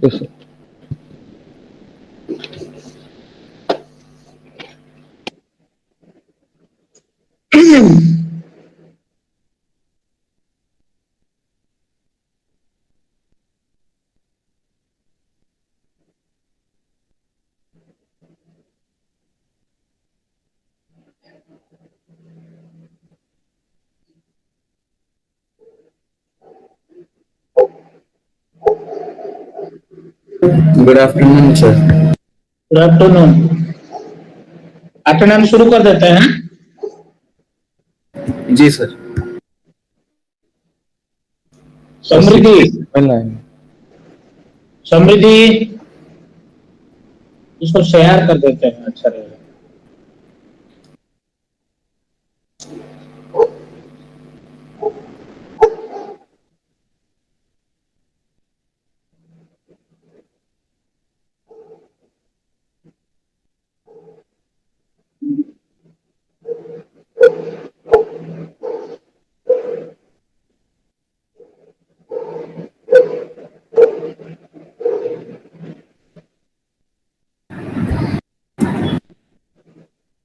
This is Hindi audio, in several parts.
Yes, sir. Good afternoon sir. Good afternoon. Attendance शुरू कर देते हैं। जी सर। समृद्धि, समृद्धि इसको शेयर कर देते हैं, अच्छा रहेगा।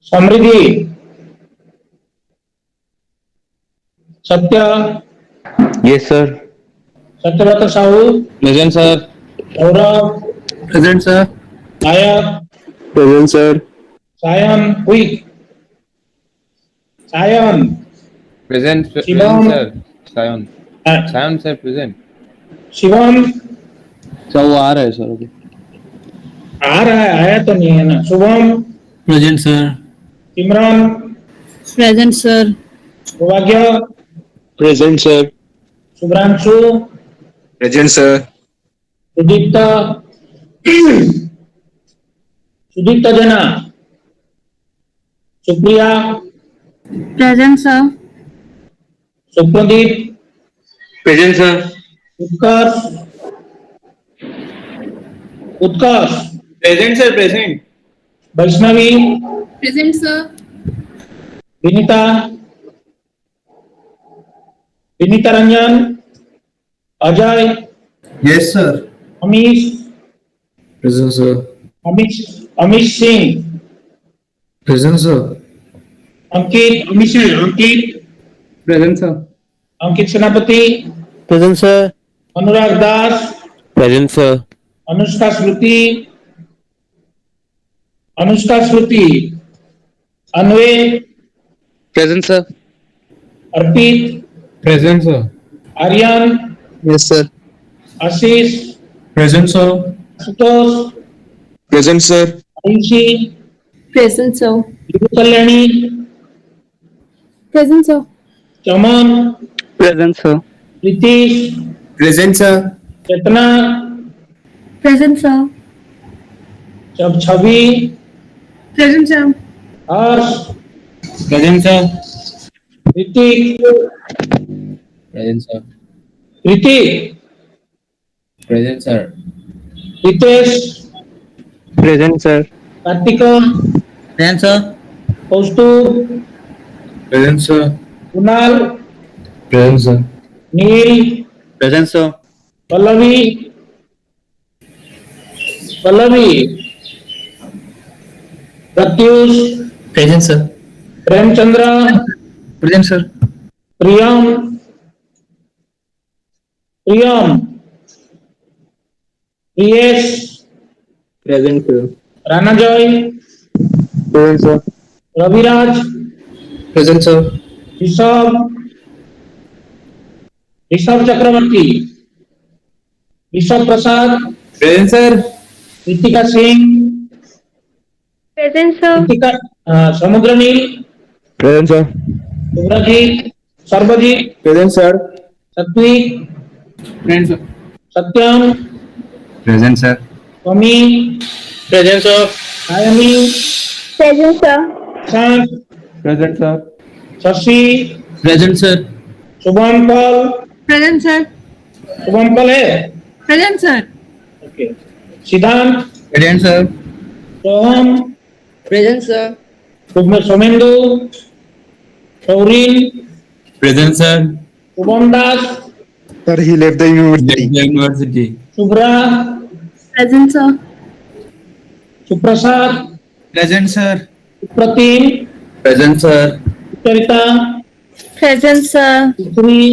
समृद्धि, Satya, Yes, sir. Satyavrat Sahu, Present, sir. Gaurav, present sir. Nayak, Present, sir. Sayan, quick, Sayan, Present, Shivam, present, sir. Sion. Sion, sir, present. Shivam sir वो आ रहा है सर अभी। आ रहा है, आया तो नहीं है ना। Shubham, present sir. Simran, Present, sir. Saubhagya, Present, sir. Shubhranshu, present sir. Sudipta, Sudipta Jana, Supriya, Present, sir. Supradeep, present sir. Utkarsh, Utkarsh, present sir. Present. Vaishnavi, Present, sir. Vinita, Vinita Ranjan, Ajay, yes sir. Amish, present sir. Amish, Amish Singh, present sir. Ankit, Amish है, Ankit, present sir. Ankit Senapati, Present, sir. Anurag Das, Present, sir. Anushka Shruti, Anushka Shruti, Anvay, Present, sir. Arpit, present sir. Aryan, Yes, sir. Ashish, present sir. Ashutosh, Present, sir. Ayushi, Present, sir. Vibhu Kalyani, Present, sir. Chaman, Present, sir. Pritish, present sir. Chetna, Present, sir. Chhavi, Present, sir. Harsh, present sir. Ritik, Present, sir. Ritik, Present, sir. Ritesh, Present, sir. Kartika, present sir. Kaustubh, present sir. Kunal, present sir. Neel, present sir. Pallavi, Pallavi, Pratyush, present sir. Premchandra, present sir. Priyam, Priyam, Priyesh, Present, sir. Ranajay, Present, sir. Raviraj, present sir. Rishabh, Rishabh Chakraborty, Rishabh Prasad, present sir. Ritika Singh, Present, sir. Ritika, Samudranil, Present, sir. Subhrajit, Sarvajit, Present, sir. Satvik, present sir. Satyam, present sir. Swami, Present, sir. Sayani, Present, sir. Shant, Present, sir. Shashi, present sir. Shubham Pal, Present, sir. Shubham Pal है, Present, sir. Okay, Siddhant, present sir. Soham, Present, sir. Somendu, Saurin, present sir. Shubham Das, Sir, he left the university. University. Shubhra, Present, sir. Suprasad, Present, sir. Supratim, Present, sir. Sucharita, Present, sir. Sushri,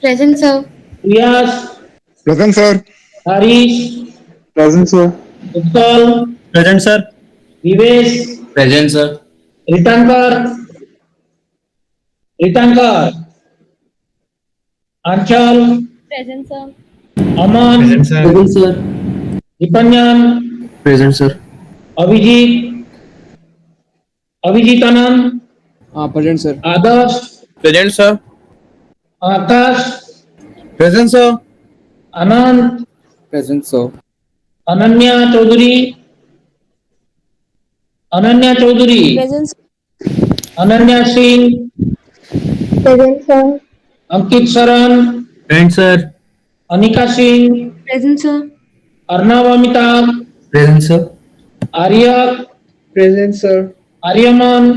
Present, sir. Riyas, Present, sir. Harish, Present, sir. Utkal, Present, sir. Vivesh, Present, sir. रिटंकर, रिटंकर, अंचल, Present, sir. अमन, Present, sir. Present, sir. दीपंजन, Present, sir. Abhijit, अभिजीतानंद, Present, sir. आदर्श, Present, sir. आकाश, Present, sir. अनंत, Present, sir. Ananya Chaudhary, Ananya Chaudhary, Present, Ananya Singh, present, sir. अंकित शरण, Present, sir. Anika Singh, Present, sir. Arnav Amitabh, Present, sir. आर्य, Present, sir. Aryaman,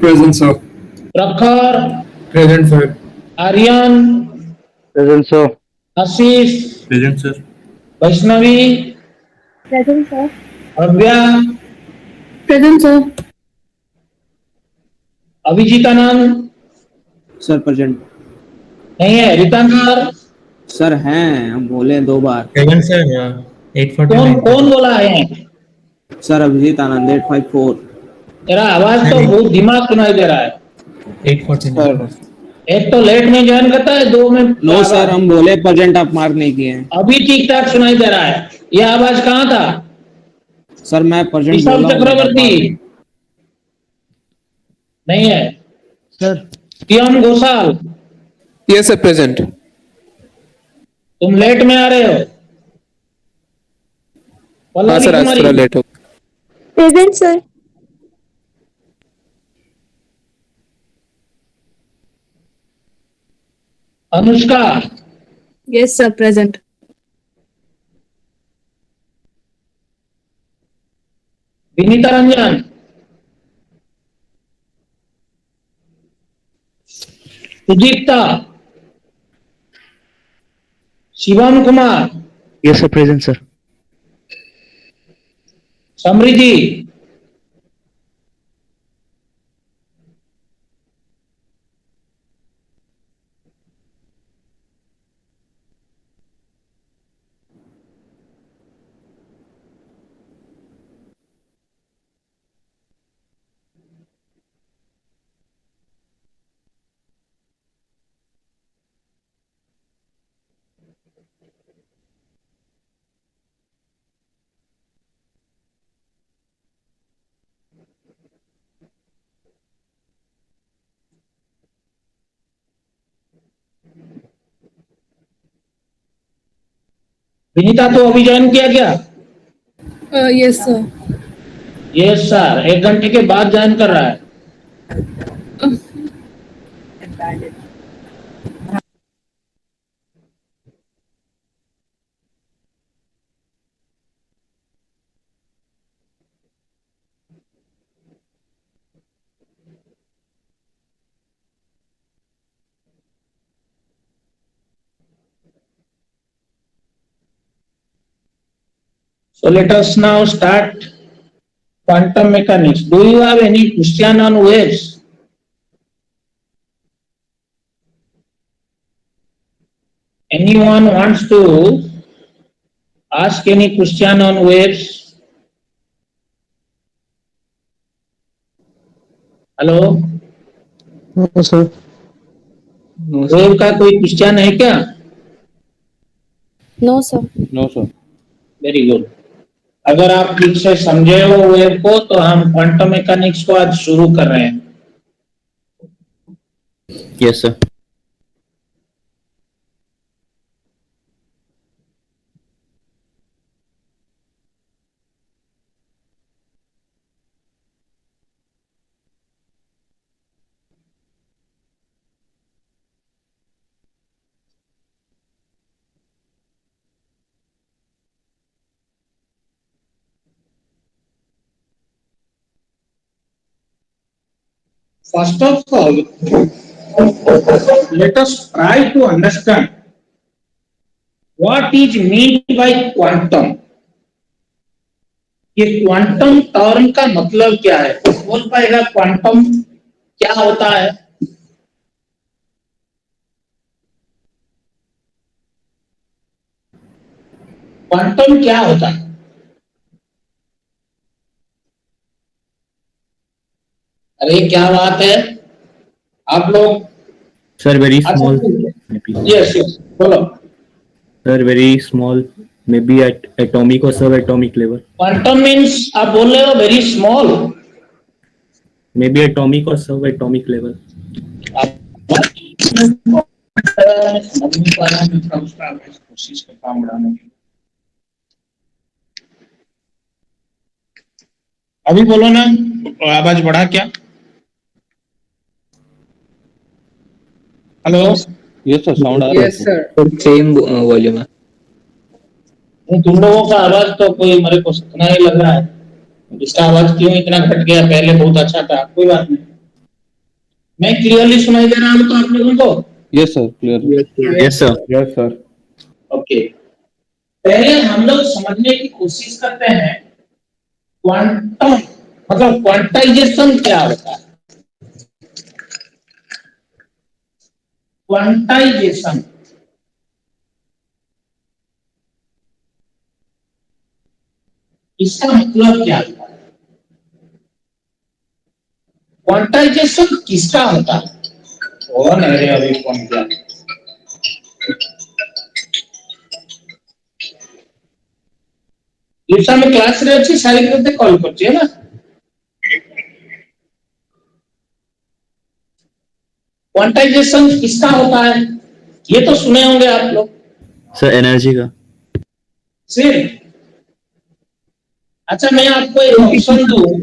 Present, sir. प्रखर, Present, sir. Aryan, Present, sir. आशीष, Present, sir. Vaishnavi, Present, sir. Bhavya, Present, sir. अभिजीतानंद, Sir, present. नहीं है, रितंकर, Sir, हैं हम बोले 2 बार. Present, sir. कौन 849. कौन बोला है? Sir, अभिजीत आनंद 854. तेरा आवाज तो बहुत दिमाग सुनाई दे रहा है। 849. Sir. एक तो लेट में ज्वाइन करता है, 2 में No, sir, हम बोले present आप मार्क नहीं किए हैं. अभी ठीक ठाक सुनाई दे रहा है। ये आवाज कहाँ था? Sir, मैं present ऋषभ बोला हूँ. चक्रवर्ती नहीं है, Sir. PM Ghoshal, Yes, sir, present. तुम लेट में आ रहे हो। पल्लवी कुमारी, लेट हो. Present, sir. Anushka, Yes, sir. Present. Vinita Ranjan, Sudipta, Shivam Kumar, Yes, sir. Present, sir. समृद्धि, विनीता तो अभी ज्वाइन किया क्या? Yes, sir. यस सर, 1 घंटे के बाद ज्वाइन कर रहा है। So let us now start quantum mechanics. Do you have any question on waves? Anyone wants to ask any question on waves? Hello, No, sir. Wave का कोई क्वेश्चन है क्या? No, sir. No, sir. Very good. अगर आप ठीक से समझे हो वेव को तो हम क्वांटम मैकेनिक्स को आज शुरू कर रहे हैं। Yes, sir. First of all, let us try to understand what is meant by quantum. ये क्वांटम टर्म का मतलब क्या है? तो बोल पाएगा क्वांटम क्या होता है? क्वांटम क्या होता है? अरे क्या बात है आप लोग? Sir, very small. Maybe. Yes yes बोलो। Sir, very small. Maybe at atomic or subatomic level. Quantum means आप बोल रहे हो very small. Maybe atomic or subatomic level. कोशिश करता हूँ बढ़ाने की। अभी बोलो ना, आवाज बढ़ा क्या? हेलो, यस सर, साउंड आ रहा है। यस सर, सेम वॉल्यूम है। तुम लोगों का आवाज तो कोई मेरे को सुना ही लग रहा है। इसका आवाज क्यों इतना घट गया? पहले बहुत अच्छा था। कोई बात नहीं, मैं क्लियरली सुनाई दे रहा हूँ तो आप लोगों को? Yes sir, clear. Yes, sir. Yes, sir. Okay, पहले हम लोग समझने की कोशिश करते हैं क्वांटम मतलब क्वांटाइजेशन क्या होता है। क्वांटाइजेशन इसका मतलब क्या होता है? क्वांटाइजेशन किसका होता है? कौन है रे अभी फोन किया? लिप्सा में क्लास रे अच्छी सारी करते कॉल करती है ना। क्वांटाइजेशन किसका होता है ये तो सुने होंगे आप लोग। Sir, energy का. सिर्फ अच्छा, मैं आपको एक ऑप्शन दूं,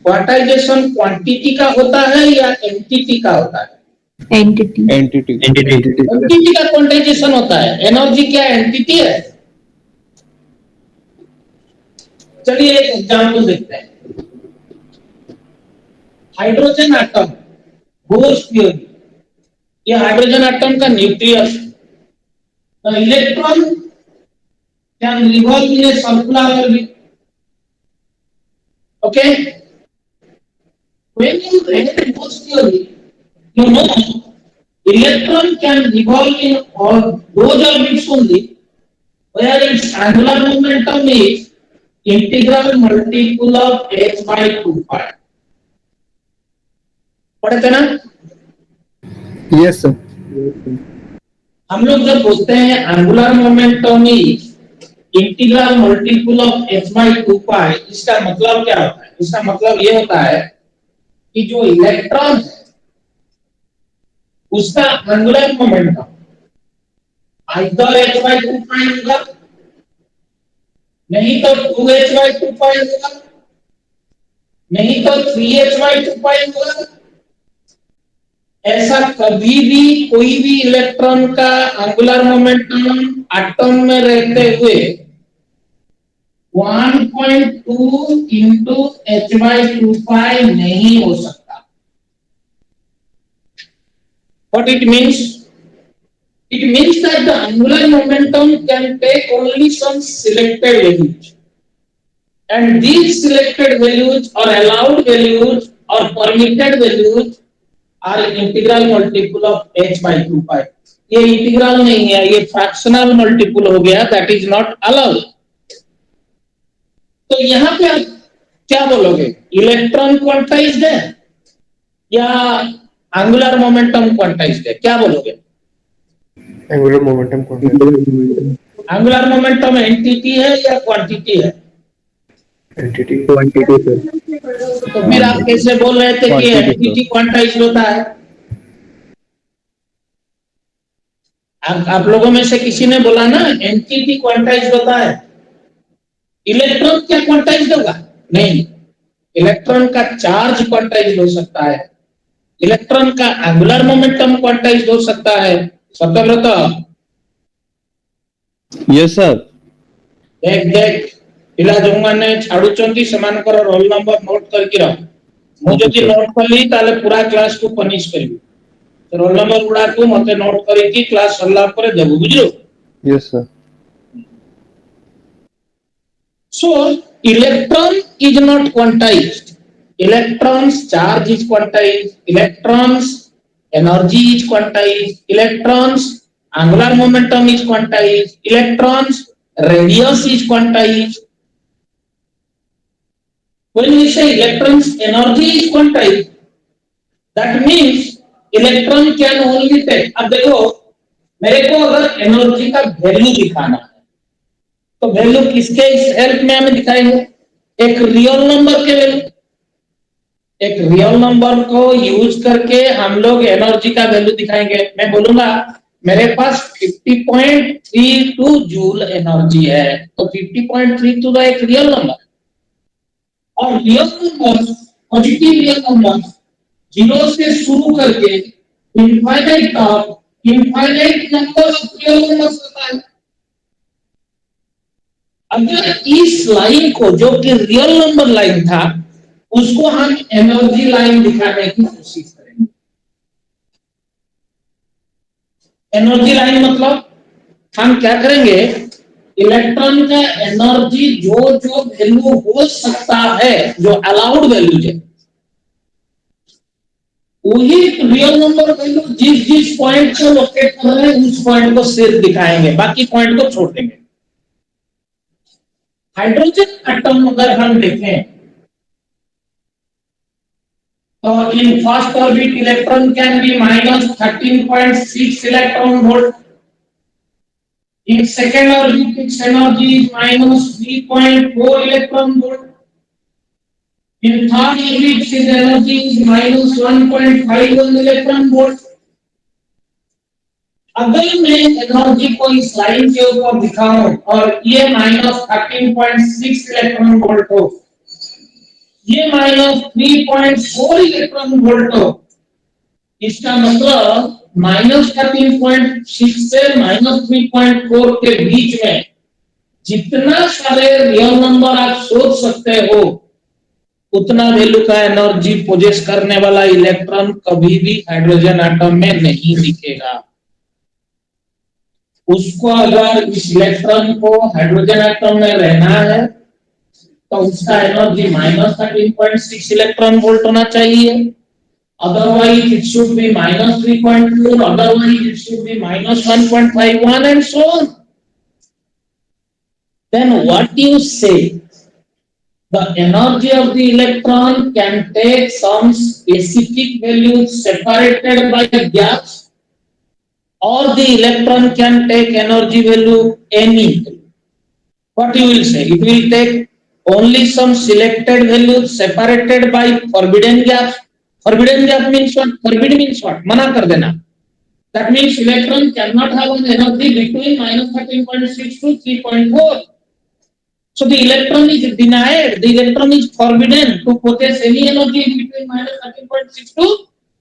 क्वांटाइजेशन क्वांटिटी का होता है या एंटिटी का होता है? Entity. एंटिटी। एंटिटी का क्वांटाइजेशन होता है। एनर्जी क्या एंटिटी है? चलिए एक एग्जांपल देखते हैं। हाइड्रोजन एटम, बोर्स थ्योरी, ये हाइड्रोजन एटम का nucleus. The electron can revolve in a circular orbit. Okay, when you read Bohr's theory, you know electron can revolve in all those orbits only where its angular momentum is integral multiple of h by 2 pi. पढ़े थे ना? Yes, sir. हम लोग जब बोलते हैं angular momentum is integral multiple of h by 2 pi, इसका मतलब क्या होता है? इसका मतलब ये होता है कि जो इलेक्ट्रॉन है उसका angular momentum either h by 2 pi होगा, नहीं तो 2h by 2 pi होगा, नहीं तो 3h by 2 pi होगा। ऐसा कभी भी कोई भी इलेक्ट्रॉन का एंगुलर मोमेंटम एटम में रहते हुए 1.2 into h by 2 pi नहीं हो सकता। What it means? It means that the angular momentum can take only some selected values, and these selected values or allowed values or permitted values are integral multiple of h by 2 pi. ये इंटीग्रल नहीं है, ये फ्रैक्शनल मल्टीपल हो गया, that is not allowed. तो यहाँ पे आप क्या बोलोगे? इलेक्ट्रॉन क्वांटाइज्ड है या एंगुलर मोमेंटम क्वांटाइज्ड है? क्या बोलोगे? Angular momentum quantity. Angular momentum entity है या क्वांटिटी है? Entity. Quantity, sir. तो फिर आप कैसे बोल रहे थे कि एंटिटी क्वांटाइज्ड होता है? आप लोगों में से किसी ने बोला ना एंटिटी क्वांटाइज्ड होता है। इलेक्ट्रॉन क्या क्वांटाइज्ड होगा? नहीं, इलेक्ट्रॉन का चार्ज क्वांटाइज्ड हो सकता है, इलेक्ट्रॉन का एंगुलर मोमेंटम क्वांटाइज्ड हो सकता है। Satyavrat, yes sir. देख पिला जोंगाने छाड़ुचंती सेमानकर रोल नंबर नोट करके रख। मु जदि नोट करली ताले पूरा क्लास को पनिश करबी। तो रोल नंबर गुडा को मते नोट करिकी क्लास सरला परे देबु, बुझियो? Yes, sir. So electron is not quantized. Electrons charge is quantized, electrons energy is quantized, electrons angular momentum is quantized, electrons radius is quantized. When we say electrons energy is quantized, that means electron can only take. अब देखो, मेरे को अगर एनर्जी का वैल्यू दिखाना है तो वैल्यू किसके हेल्प में हमें दिखाएंगे? एक रियल नंबर के वैल्यू, एक रियल नंबर को यूज करके हम लोग एनर्जी का वैल्यू दिखाएंगे। मैं बोलूंगा मेरे पास 50.32 जूल एनर्जी है, तो 50.32 तो एक रियल नंबर, और real number, positive real number, zero से शुरू करके इनफाइनाइट तक infinite number of real numbers होता है। अगर इस लाइन को, जो कि रियल नंबर लाइन था, उसको हम एनर्जी लाइन दिखाने की कोशिश करेंगे। एनर्जी लाइन मतलब हम क्या करेंगे, इलेक्ट्रॉन का एनर्जी जो जो वैल्यू हो सकता है, जो अलाउड वैल्यू है, वही रियल नंबर वैल्यू जिस जिस पॉइंट को लोकेट कर रहे हैं उस पॉइंट को सिर्फ दिखाएंगे, बाकी पॉइंट को छोड़ देंगे। हाइड्रोजन एटम अगर हम देखें तो in first orbit electron can be -13.6 electron volt, in second orbit its energy is -3.4 electron volt, in third orbit its energy is -1.51 electron volt। अगर मैं एनर्जी को इस लाइन के ऊपर दिखाऊं और ये -13.6 इलेक्ट्रॉन वोल्ट हो, ये -3.4 इलेक्ट्रॉन वोल्ट हो, इसका मतलब -13.6 से -3.4 के बीच में जितना सारे रियल नंबर आप सोच सकते हो, उतना वैल्यू का एनर्जी पोजेस करने वाला इलेक्ट्रॉन कभी भी हाइड्रोजन एटम में नहीं दिखेगा। उसको अगर इस इलेक्ट्रॉन को हाइड्रोजन एटम में रहना है तो उसका एनर्जी -13.6 इलेक्ट्रॉन वोल्ट होना चाहिए, otherwise it should be -3.4, otherwise it should be -1.51 and so on। Then what you say, the energy of the electron can take some specific values separated by gaps, or the electron can take energy value any। What you will say? It will take only some selected values separated by forbidden gaps। Forbidden gap means what? Forbid means what? मना कर देना। That means electron cannot have an energy between -13.6 to 3.4। So the electron is denied, the electron is forbidden to possess any energy between -13.6 to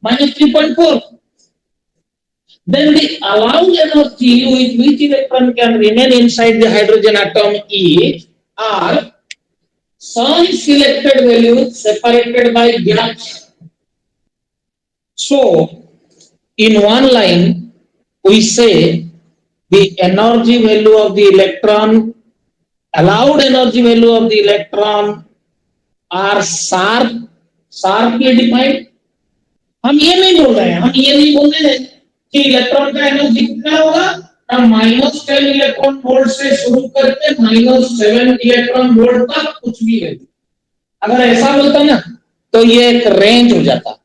-3.4। Then the allowed energy with which electron can remain inside the hydrogen atom are some selected values separated by gaps। So in one line we say the energy value of the electron, allowed energy value of the electron are sharply defined। हम ये नहीं बोल रहे हैं, हम ये नहीं बोल रहे हैं कि इलेक्ट्रॉन का एनर्जी कितना होगा, -10 इलेक्ट्रॉन वोल्ट से शुरू करके -7 इलेक्ट्रॉन वोल्ट तक कुछ भी है। अगर ऐसा बोलता ना तो ये एक रेंज हो जाता।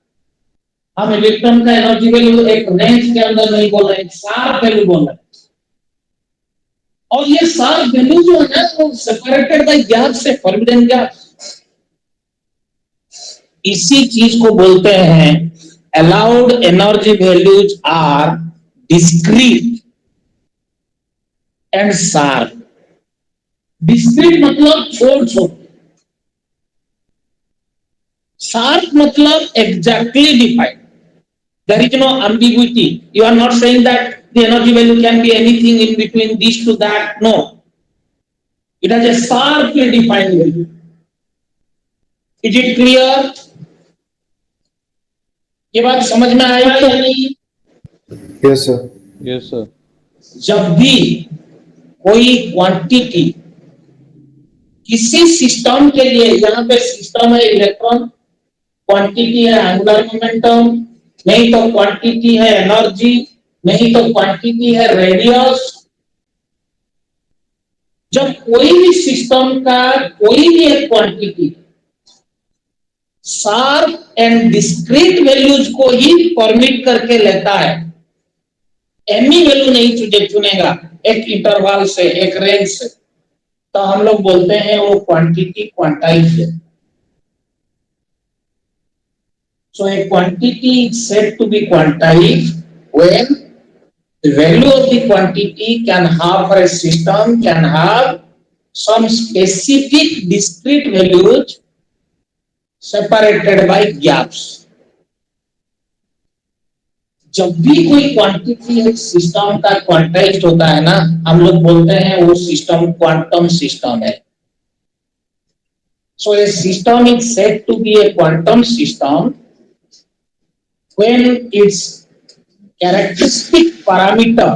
हम इलेक्ट्रॉन का एनर्जी वैल्यू एक रेंज के अंदर नहीं बोल रहे, शार्प वैल्यू बोल रहे हैं। और ये शार्प वैल्यू जो है वो सेपरेटेड बाय गैप से, फॉरबिडन गैप। इसी चीज को बोलते हैं allowed energy values are discrete and sharp। discrete मतलब छोट छोट, sharp मतलब exactly defined। there is no ambiguity। you are not saying that the energy value can be anything in between this to that, no, it has a sharply defined value। is it clear? ये बात समझ में आया या नहीं? Yes sir। Yes, sir. जब भी कोई क्वांटिटी किसी सिस्टम के लिए, यहाँ पे सिस्टम है इलेक्ट्रॉन, क्वांटिटी है एंगुलर मोमेंटम, नहीं तो क्वांटिटी है एनर्जी, नहीं तो क्वांटिटी है रेडियस। जब कोई भी सिस्टम का कोई भी एक quantity sharp and discrete values को ही परमिट करके लेता है, एनी वैल्यू नहीं चुनेगा एक इंटरवल से, एक रेंज से, तो हम लोग बोलते हैं वो क्वांटिटी क्वांटाइज्ड है। So a quantity is said to be quantized when the value of the quantity can have, for a system can have some specific discrete values separated by gaps. जब भी कोई क्वांटिटी एक सिस्टम का क्वांटाइज्ड होता है ना, हम लोग बोलते हैं वो सिस्टम क्वांटम सिस्टम है। So a system is said to be a quantum system when its characteristic parameter,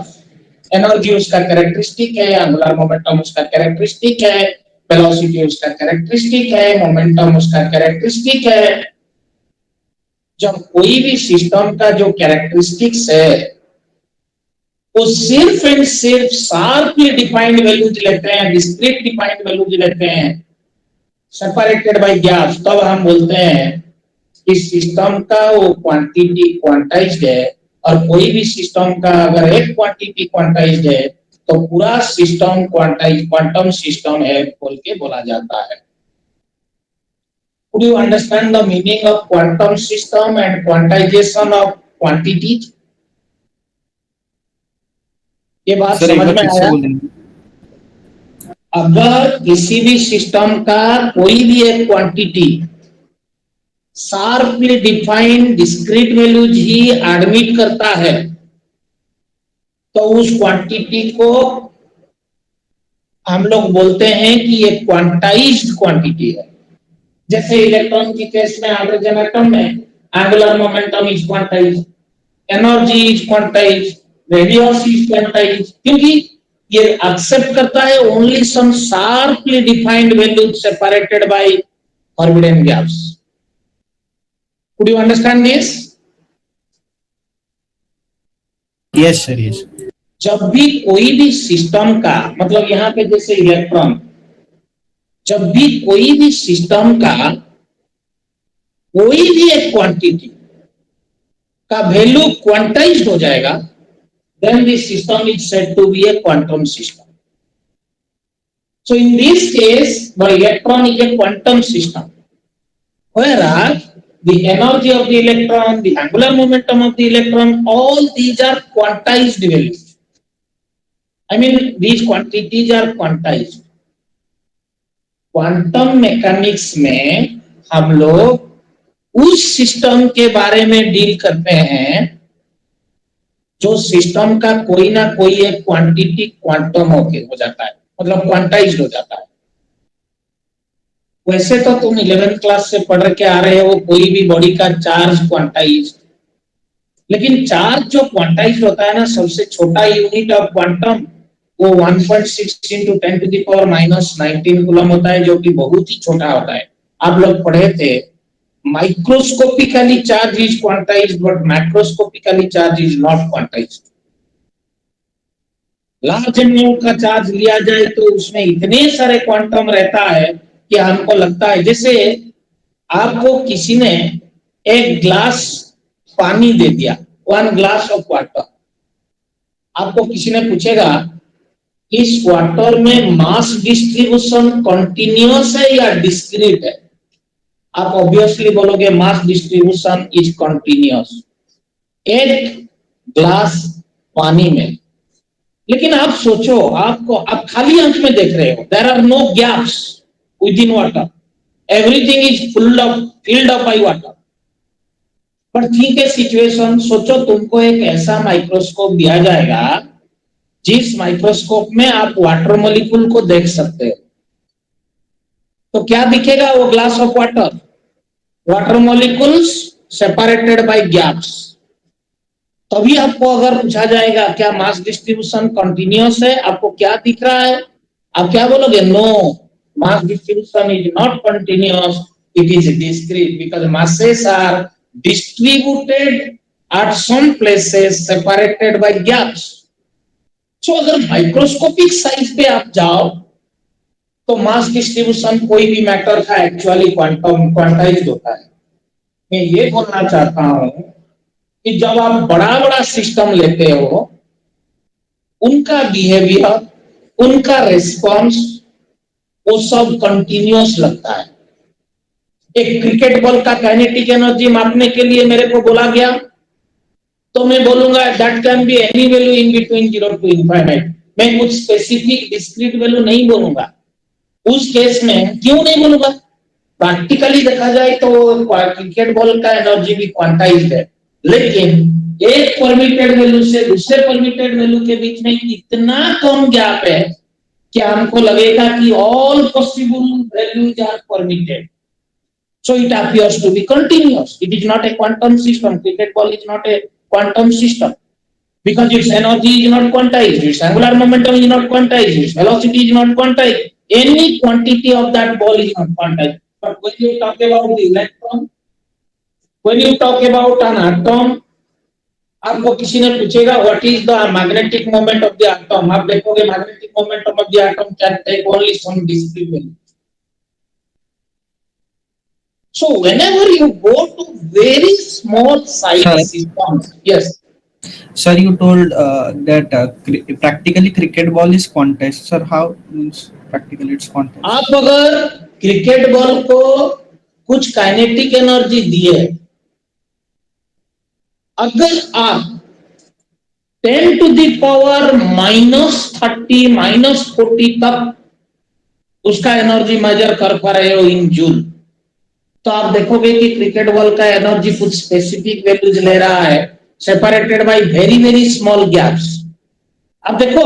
energy उसका कैरेक्टरिस्टिक है, एंगुलर मोमेंटम उसका कैरेक्टरिस्टिक है, वेलोसिटी उसका कैरेक्टरिस्टिक है, मोमेंटम उसका कैरेक्टरिस्टिक है। जब कोई भी सिस्टम का जो कैरेक्टरिस्टिक्स है वो सिर्फ एंड सिर्फ शार्पली डिफाइंड वैल्यूज लेते हैं, डिस्क्रीट डिफाइंड वैल्यूज लेते हैं, सेपरेटेड बाय गैप्स, तब हम बोलते हैं इस सिस्टम का वो क्वांटिटी क्वांटाइज्ड है। और कोई भी सिस्टम का अगर एक क्वांटिटी क्वांटाइज्ड है तो पूरा सिस्टम क्वांटम सिस्टम है बोल के बोला जाता है। Could you understand the meaning of quantum system and quantization of quantities? ये बात समझ में आया? अगर किसी भी सिस्टम का कोई भी एक quantity sharply defined discrete values ही एडमिट करता है तो उस क्वांटिटी को हम लोग बोलते हैं कि ये क्वांटाइज्ड क्वांटिटी है। जैसे इलेक्ट्रॉन की केस में, हाइड्रोजन एटम में angular momentum is quantized, energy is quantized, radius is quantized, क्योंकि ये एक्सेप्ट करता है only some sharply defined values separated by forbidden gaps. Could you understand this? Yes, sir. Yes. जब भी कोई भी सिस्टम का, मतलब यहाँ पे जैसे इलेक्ट्रॉन, जब भी कोई भी सिस्टम का कोई भी एक क्वांटिटी का वैल्यू क्वांटाइज्ड हो जाएगा, then the system is said to be a quantum system. So in this case, the electron is a quantum system, whereas the energy of the electron, the angular momentum of the electron, all these are quantized values. I mean, these quantities are quantized. Quantum mechanics में हम लोग उस सिस्टम के बारे में डील करते हैं जो सिस्टम का कोई ना कोई एक क्वांटिटी क्वांटम हो जाता है, मतलब क्वांटाइज्ड हो जाता है। वैसे तो तुम 11th क्लास से पढ़ के आ रहे हो कोई भी बॉडी का चार्ज क्वांटाइज्ड, लेकिन चार्ज जो क्वांटाइज्ड होता है ना, सबसे छोटा यूनिट ऑफ क्वांटम वो 1.6 into 10 to the power -19 coulomb होता है, जो कि बहुत ही छोटा होता है। आप लोग पढ़े थे microscopically charge is quantized but macroscopically charge is not quantized. Large MU का चार्ज लिया जाए तो उसमें इतने सारे क्वांटम रहता है कि हमको लगता है, जैसे आपको किसी ने एक ग्लास पानी दे दिया, 1 glass ऑफ वाटर, आपको किसी ने पूछेगा इस वाटर में मास डिस्ट्रीब्यूशन कंटिन्यूअस है या डिस्क्रीट है, आप ऑब्वियसली बोलोगे mass distribution is continuous 1 glass पानी में। लेकिन आप सोचो, आप खाली आंख में देख रहे हो, there are no gaps within water, everything is filled up by water. पर ठीक है सिचुएशन, सोचो तुमको एक ऐसा माइक्रोस्कोप दिया जाएगा जिस माइक्रोस्कोप में आप वाटर मॉलिक्यूल को देख सकते हो, तो क्या दिखेगा? वो glass of water, water molecules separated by gaps. तभी आपको अगर पूछा जाएगा क्या मास डिस्ट्रीब्यूशन कंटिन्यूअस है, आपको क्या दिख रहा है? आप क्या बोलोगे? No, mass distribution is not continuous, it is discrete because masses are distributed at some places separated by gaps. So अगर माइक्रोस्कोपिक साइज पे आप जाओ तो मास डिस्ट्रीब्यूशन कोई भी मैटर का एक्चुअली क्वांटाइज्ड होता है। मैं ये बोलना चाहता हूं कि जब आप बड़ा बड़ा सिस्टम लेते हो, उनका बिहेवियर, उनका रिस्पॉन्स, वो सब कंटिन्यूअस लगता है। एक क्रिकेट बॉल का काइनेटिक एनर्जी मापने के लिए मेरे को बोला गया, तो मैं बोलूंगा that can be any value in between 0 to infinite. मैं कुछ स्पेसिफिक डिस्क्रीट वैल्यू नहीं बोलूंगा। उस केस में क्यों नहीं बोलूंगा? प्रैक्टिकली देखा जाए तो क्रिकेट बॉल का एनर्जी भी क्वांटाइज्ड है, लेकिन एक परमिटेड वैल्यू से दूसरे परमिटेड वैल्यू के बीच में इतना कम गैप है कि हमको लगेगा कि all possible values are permitted, so it appears to be continuous. It is not a quantum system. Cricket ball is not a quantum system because its energy is not quantized, its angular momentum is not quantized, its velocity is not quantized, any quantity of that ball is not quantized. But when you talk about the electron, when you talk about an atom, आपको किसी ने पूछेगा what is the magnetic moment of the atom, आप देखोगे magnetic momentum of the atom can take only some discrete value. So whenever you go to very small size systems, yes. Sir, you told that practically cricket ball is quantized. Sir, how means practically it's quantized? आप अगर क्रिकेट बॉल को कुछ काइनेटिक एनर्जी दिए, अगर आप 10 to the power -30 -40 तक उसका एनर्जी मेजर कर पा रहे हो इन जूल, तो आप देखोगे कि क्रिकेट बॉल का एनर्जी कुछ स्पेसिफिक वैल्यूज ले रहा है, separated by very very small gaps. अब देखो,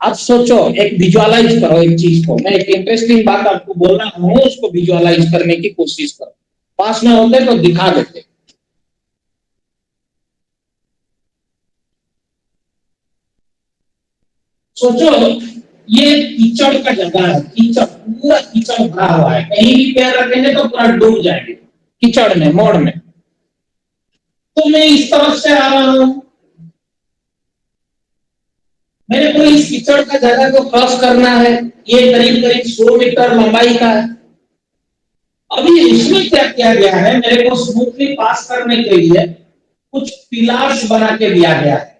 आप सोचो, एक विजुअलाइज करो एक चीज को। मैं एक इंटरेस्टिंग बात आपको बोल रहा हूं, उसको विजुअलाइज करने की कोशिश करो। पास में होते तो दिखा देते। सोचो, ये कीचड़ का जगह है, कीचड़, पूरा कीचड़ भरा हुआ है, कहीं भी पैर रखेंगे तो पूरा डूब जाएंगे कीचड़ में, मोड़ में। तो मैं इस तरफ से आ रहा हूं, मेरे को इस कीचड़ का जगह को क्रॉस करना है, ये करीब करीब 100 मीटर लंबाई का है। अभी इसमें क्या किया गया है, मेरे को स्मूथली पास करने के लिए कुछ पिलार्स बना के दिया गया है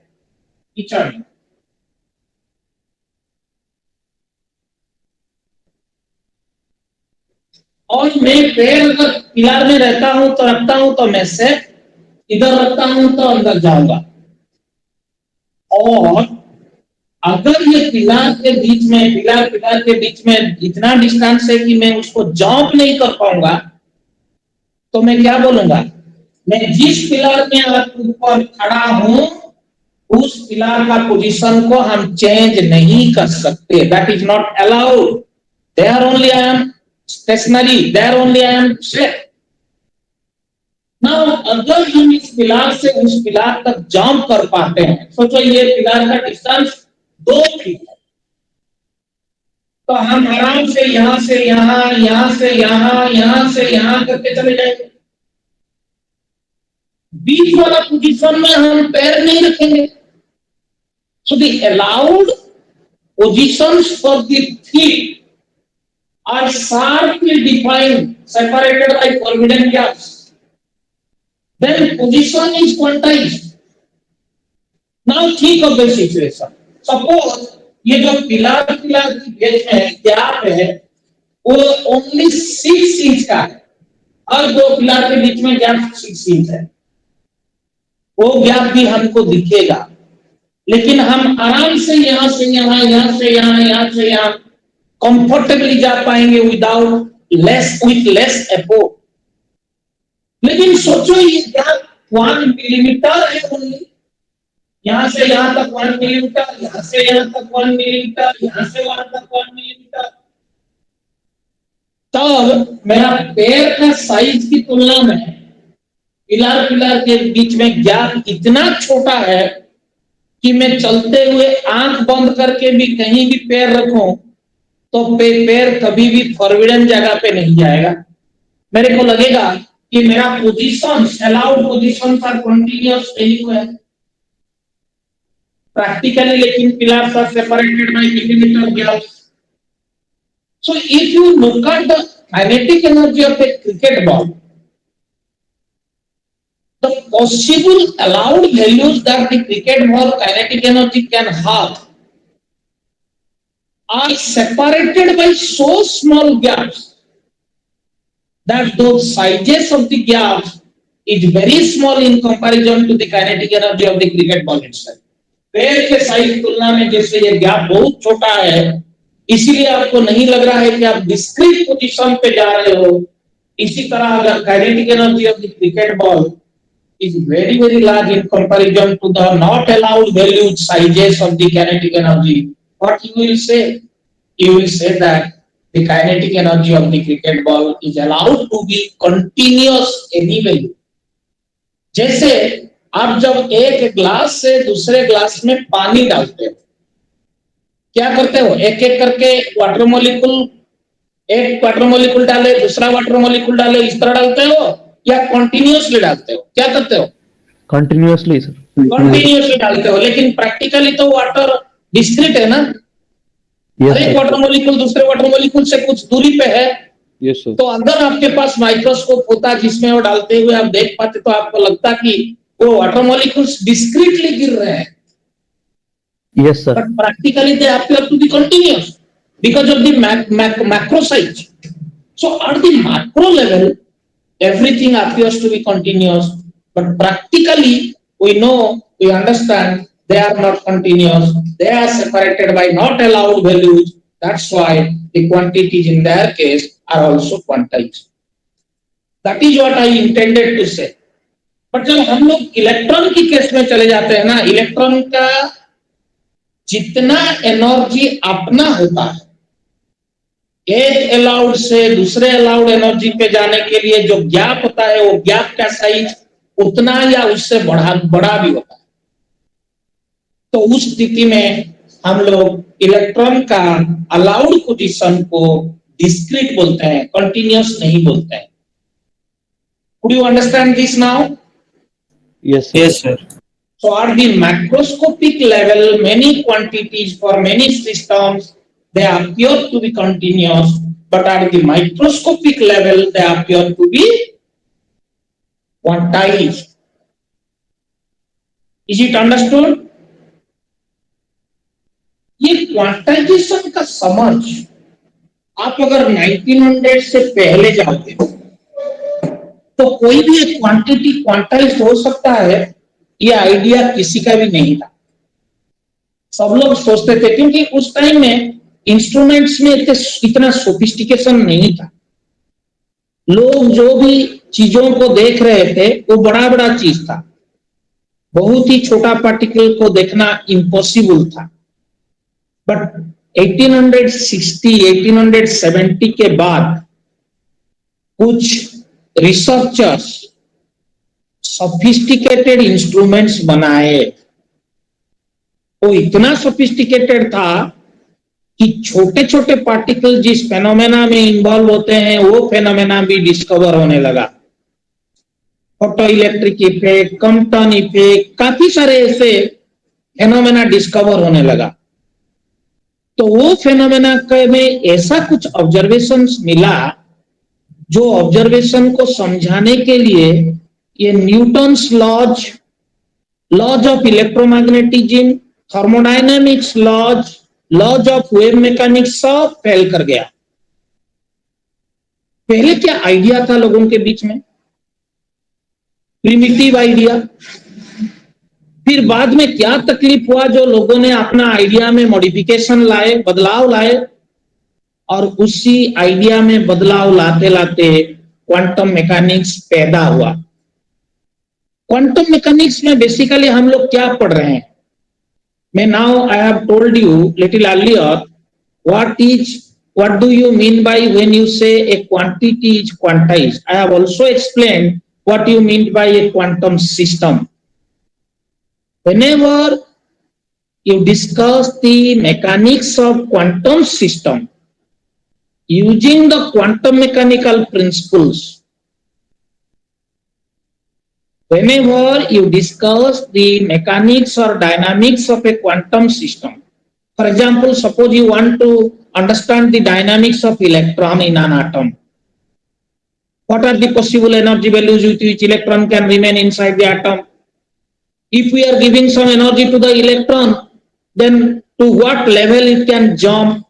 कीचड़ में। और मैं पैर अगर पिलर में रहता हूं तो रखता हूं तो मैं से इधर रखता हूं तो अंदर जाऊंगा। और अगर ये पिलर के बीच में, पिलर के बीच में इतना डिस्टेंस है कि मैं उसको जंप नहीं कर पाऊंगा, तो मैं क्या बोलूंगा? मैं जिस पिलर में ऊपर खड़ा हूं, उस पिलर का पोजीशन को हम चेंज नहीं कर सकते। That is not allowed. There only I am stationary, there only I am set. Now अगर हम इस पिलर से उस पिलर तक जंप कर पाते हैं, सोचो ये पिलर का डिस्टेंस 2 फीट है, तो हम आराम से यहां से यहां, यहां से यहां, यहां से यहां करके चले जाएंगे। बीच वाला पोजीशन में हम पैर नहीं रखेंगे। So the allowed positions for the feet are sharply defined, separated by forbidden gaps. Then position is quantized. Now think of the situation. Suppose ये जो पिलर की बीच में गैप है, वो only 6 इंच का है, और 2 पिलर के बीच में गैप 6 इंच है। वो गैप भी हमको दिखेगा, लेकिन हम आराम से यहां से यहां, यहां से यहां, यहां से यहां कंफर्टेबली जा पाएंगे विथ लेस एफर्ट। लेकिन सोचो ये गैप 1 मिलीमीटर है ओनली, यहां से यहां तक 1 मिलीमीटर, यहां से यहां तक 1 मिलीमीटर, यहां से वहां तक 1 मिलीमीटर। तब मेरा पैर का साइज की तुलना में पिलर के बीच में गैप इतना छोटा है कि मैं चलते हुए आंख बंद करके भी कहीं भी पैर रखूं तो पैर कभी भी फॉरबिडन जगह पे नहीं जाएगा। मेरे को लगेगा कि मेरा position, allowed position are continuous anywhere practically, लेकिन pillars are separated by millimeter gaps. So if you look at the kinetic energy of a cricket ball, the possible allowed values that the cricket ball kinetic energy can have are separated by so small gaps that those sizes of the gaps is very small in comparison to the kinetic energy of the cricket ball itself. पैर के साइज तुलना में जैसे ये गैप बहुत छोटा है, इसीलिए आपको नहीं लग रहा है कि आप डिस्क्रीट पोजीशन पे जा रहे हो। इसी तरह अगर kinetic energy of the cricket ball is very very large in comparison to the not allowed valued sizes of the kinetic energy, what you will say? You will say that the kinetic energy of the cricket ball is allowed to be continuous any value. जैसे आप जब एक ग्लास से दूसरे ग्लास में पानी डालते हो, क्या करते हो? एक एक करके वाटर मॉलिक्यूल, एक वाटर मॉलिक्यूल डाले, दूसरा वाटर मॉलिक्यूल डाले, इस तरह डालते हो या कंटिन्यूअसली डालते हो? क्या करते हो? Continuously sir. कंटिन्यूअसली डालते हो, लेकिन प्रैक्टिकली तो वाटर डिस्क्रीट है ना। Yes, एक वाटर मॉलिक्यूल दूसरे वाटर मॉलिक्यूल से कुछ दूरी पे है। Yes, sir. तो अगर आपके पास माइक्रोस्कोप होता जिसमें वो डालते हुए आप देख पाते, तो आपको लगता कि वो वाटर मॉलिक्यूल्स डिस्क्रीटली गिर रहे हैं। Yes, sir. But practically they appear to be continuous because of the macro size. So at the macro level, everything appears to be continuous, but practically we know, we understand they are not continuous. They are separated by not allowed values. That's why the quantities in their case are also quantized. That is what I intended to say. But जब हम लोग इलेक्ट्रॉन की केस में चले जाते हैं ना, इलेक्ट्रॉन का जितना एनर्जी अपना होता है, एक अलाउड से दूसरे अलाउड एनर्जी पे जाने के लिए जो गैप होता है, वो गैप का साइज उतना या उससे बड़ा भी होता है। तो उस स्थिति में हम लोग इलेक्ट्रॉन का अलाउड पोजीशन को डिस्क्रीट बोलते हैं, कंटिन्यूअस नहीं बोलते हैं। Could you understand this now? Yes, sir. Yes, sir. So at the macroscopic level, many quantities for many systems, they appear to be continuous, but at the microscopic level, they appear to be quantized. Is it understood? ये क्वांटाइजेशन का समझ आप अगर 1900 से पहले जाओगे तो कोई भी एक क्वांटिटी क्वांटाइज हो सकता है, ये आइडिया किसी का भी नहीं था। सब लोग सोचते थे, क्योंकि उस टाइम में इंस्ट्रूमेंट्स में इतना सोफिस्टिकेशन नहीं था। लोग जो भी चीजों को देख रहे थे वो बड़ा बड़ा चीज था, बहुत ही छोटा पार्टिकल को देखना इम्पॉसिबल था। बट 1860 1870 के बाद कुछ रिसर्चर्स सोफिस्टिकेटेड इंस्ट्रूमेंट्स बनाए। वो इतना सोफिस्टिकेटेड था कि छोटे छोटे पार्टिकल जिस फेनोमेना में इन्वॉल्व होते हैं, वो फेनोमेना भी डिस्कवर होने लगा। Photo electric effect, Compton effect, काफी सारे ऐसे फेनोमेना डिस्कवर होने लगा। तो वो फेनोमेना में ऐसा कुछ ऑब्जर्वेशंस मिला, जो ऑब्जर्वेशन को समझाने के लिए ये Newton's laws of electromagnetism, thermodynamics laws of wave mechanics सब फेल कर गया। पहले क्या आइडिया था लोगों के बीच में? Primitive idea. फिर बाद में क्या तकलीफ हुआ, जो लोगों ने अपना आइडिया में मॉडिफिकेशन लाए, बदलाव लाए, और उसी आइडिया में बदलाव लाते लाते क्वांटम मैकेनिक्स पैदा हुआ। क्वांटम मैकेनिक्स में बेसिकली हम लोग क्या पढ़ रहे हैं? मैं now I have told you little earlier what do you mean by when you say a quantity is quantized. I have also explained what you mean by a quantum system. Whenever you discuss the mechanics of quantum system, using the quantum mechanical principles, whenever you discuss the mechanics or dynamics of a quantum system, for example, suppose you want to understand the dynamics of electron in an atom. What are the possible energy values with which electron can remain inside the atom? If we are giving some energy to the electron, then to what level it can jump?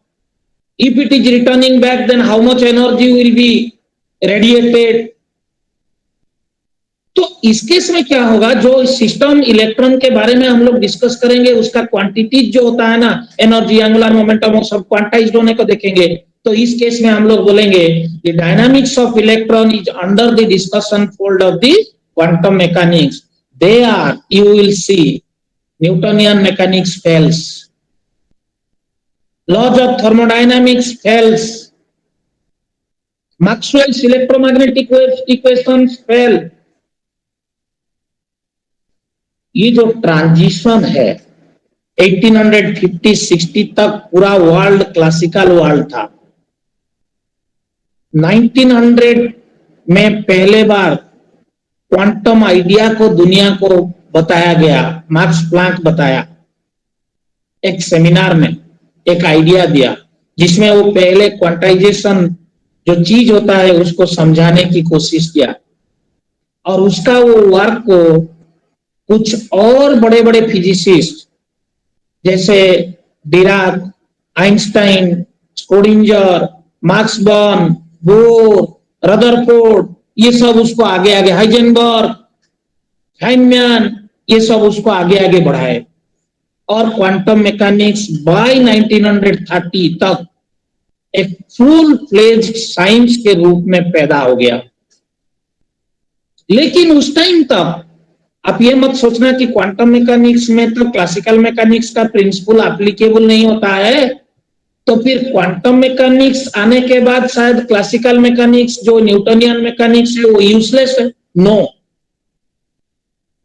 If it is returning back, then how much energy will be radiated? तो इस केस में क्या होगा, जो सिस्टम इलेक्ट्रॉन के बारे में हम लोग डिस्कस करेंगे, उसका क्वांटिटी जो होता है ना, एनर्जी, एंगुलर मोमेंटम, वो सब क्वांटाइज्ड होने को देखेंगे. तो इस केस में हम लोग बोलेंगे the dynamics of electron is under the discussion fold of the quantum mechanics. They are, you will see, Newtonian mechanics fails, laws of thermodynamics fails, Maxwell's electromagnetic waves equations fail. ये जो ट्रांजिशन है 1850-60 तक पूरा वर्ल्ड क्लासिकल वर्ल्ड था. 1900 में पहले बार क्वांटम आइडिया को दुनिया को बताया गया. मैक्स प्लैंक बताया एक सेमिनार में, एक आइडिया दिया जिसमें वो पहले क्वांटाइजेशन जो चीज होता है उसको समझाने की कोशिश किया. और उसका वो वर्क को कुछ और बड़े बड़े फिजिसिस्ट जैसे Dirac, Einstein, Schrödinger, max born, bore, Rutherford, ये सब उसको आगे आगे, हाइजेनबर्ग, फाइनमैन, ये सब उसको आगे आगे बढ़ाए. और क्वांटम मैकेनिक्स बाय 1930 तक एक फुल फ्लेज्ड साइंस के रूप में पैदा हो गया. लेकिन उस टाइम तक आप ये मत सोचना कि क्वांटम मैकेनिक्स में तो क्लासिकल मैकेनिक्स का प्रिंसिपल एप्लीकेबल नहीं होता है, तो फिर क्वांटम मैकेनिक्स आने के बाद शायद क्लासिकल मैकेनिक्स जो न्यूटनियन मैकेनिक्स है वो यूजलेस है. No,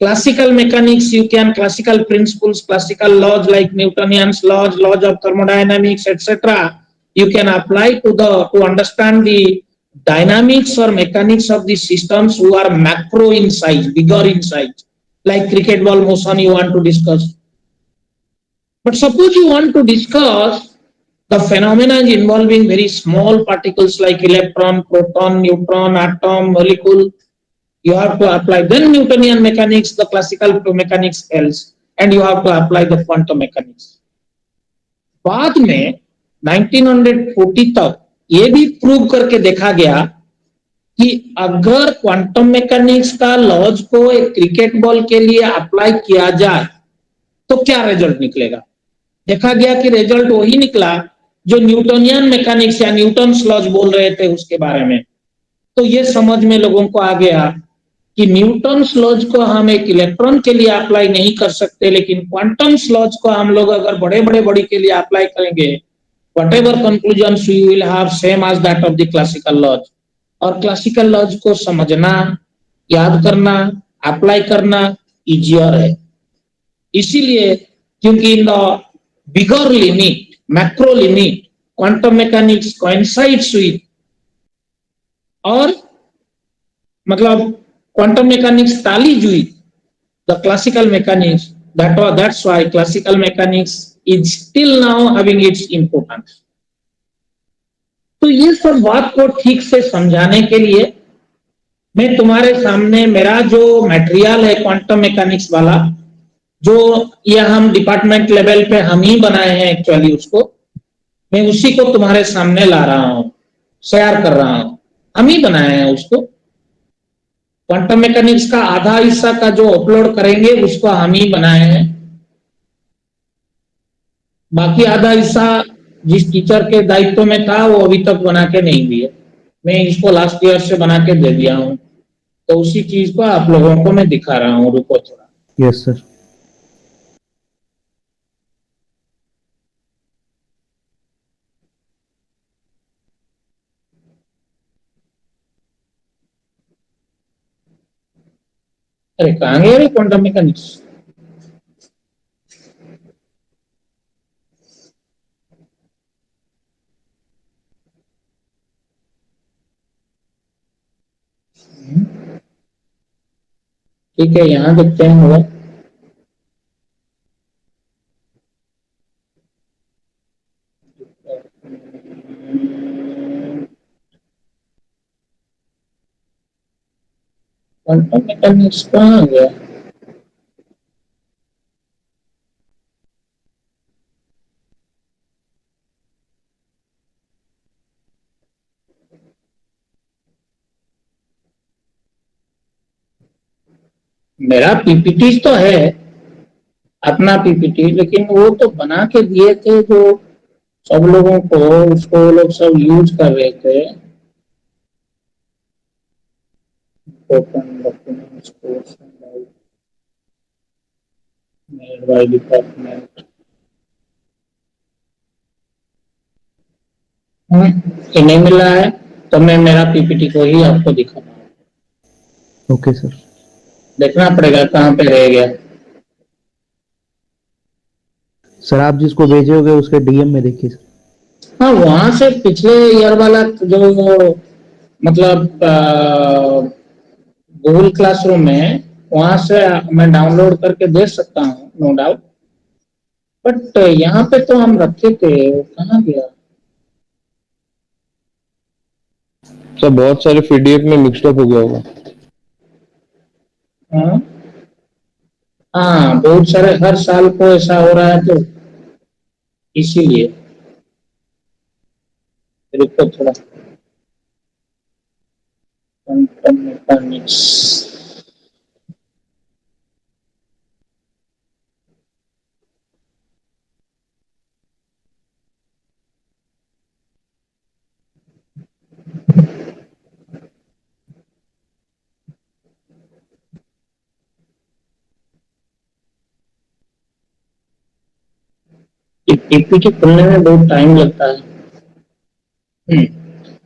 classical mechanics you can, classical principles, classical laws like Newtonian's laws, laws of thermodynamics, etc., you can apply to understand the dynamics or mechanics of the systems who are macro in size, bigger in size, like cricket ball motion you want to discuss. But suppose you want to discuss the phenomena involving very small particles like electron, proton, neutron, atom, molecule, you have to apply then Newtonian mechanics, the classical mechanics else, and you have to apply the quantum mechanics. बाद में 1940 तक ये भी प्रूव करके देखा गया कि अगर क्वांटम मैकेनिक्स का लॉज को एक क्रिकेट बॉल के लिए अप्लाई किया जाए तो क्या रिजल्ट निकलेगा. देखा गया कि रिजल्ट वही निकला जो न्यूटोनियन मैकेनिक्स या न्यूटन्स लॉज बोल रहे थे उसके बारे में. तो ये समझ में लोगों को आ गया कि न्यूटन्स लॉज को हम एक इलेक्ट्रॉन के लिए अप्लाई नहीं कर सकते, लेकिन क्वांटम लॉज को हम लोग अगर बड़े बड़े बॉडी के लिए अप्लाई करेंगे, whatever conclusions we will have same as that of the classical laws. और क्लासिकल लॉज को समझना, याद करना, अप्लाई करना इजियर है. इसीलिए क्योंकि in the bigger limit, macro limit, quantum mechanics coincides with, और मतलब quantum mechanics tallies with the classical mechanics. That's why classical mechanics is still now having its importance. तो ये सब बात को ठीक से समझाने के लिए मैं तुम्हारे सामने मेरा जो मटेरियल है क्वांटम मैकेनिक्स वाला, जो ये हम डिपार्टमेंट लेवल पे हम ही बनाए हैं एक्चुअली, उसको मैं उसी को तुम्हारे सामने ला रहा हूँ, शेयर कर रहा हूँ. हम ही बनाए हैं उसको. क्वांटम मैकेनिक्स का आधा हिस्सा का जो अपलोड करेंगे उसको हम ही बनाए हैं. बाकी आधा हिस्सा जिस टीचर के दायित्व में था वो अभी तक बना के नहीं दिए. मैं इसको लास्ट ईयर से बना के दे दिया हूँ, तो उसी चीज को आप लोगों को मैं दिखा रहा हूँ. रुको थोड़ा. Yes sir. अरे कहाँ गया रे क्वांटम मैकेनिक्स. ठीक है, यहाँ देखते हैं होगा। क्वांटम मैकेनिक्स कहाँ आ गया? मेरा पीपीटी तो है, अपना पीपीटी, लेकिन वो तो बना के दिए थे जो सब लोगों को, उसको लोग सब यूज कर रहे थे। Open documents course made by department. ये नहीं मिल रहा है तो मैं मेरा पीपीटी को ही आपको दिखाऊंगा। Okay sir. देखना पड़ेगा कहाँ पे रह गया। सर आप जिसको भेजे होगे उसके डीएम में देखिए सर। हाँ, वहां से पिछले ईयर वाला जो मतलब गूगल क्लासरूम में, वहां से मैं डाउनलोड करके दे सकता हूँ, नो डाउट। बट यहाँ पे तो हम रखे थे, वो कहाँ गया? सर बहुत सारे पीडीएफ में मिक्सड अप हो गया होगा। हाँ हाँ, बहुत सारे, हर साल को ऐसा हो रहा है तो इसीलिए रुको थोड़ा। क्वांटम मैकेनिक्स, पीपीटी खुलने में बहुत टाइम लगता है।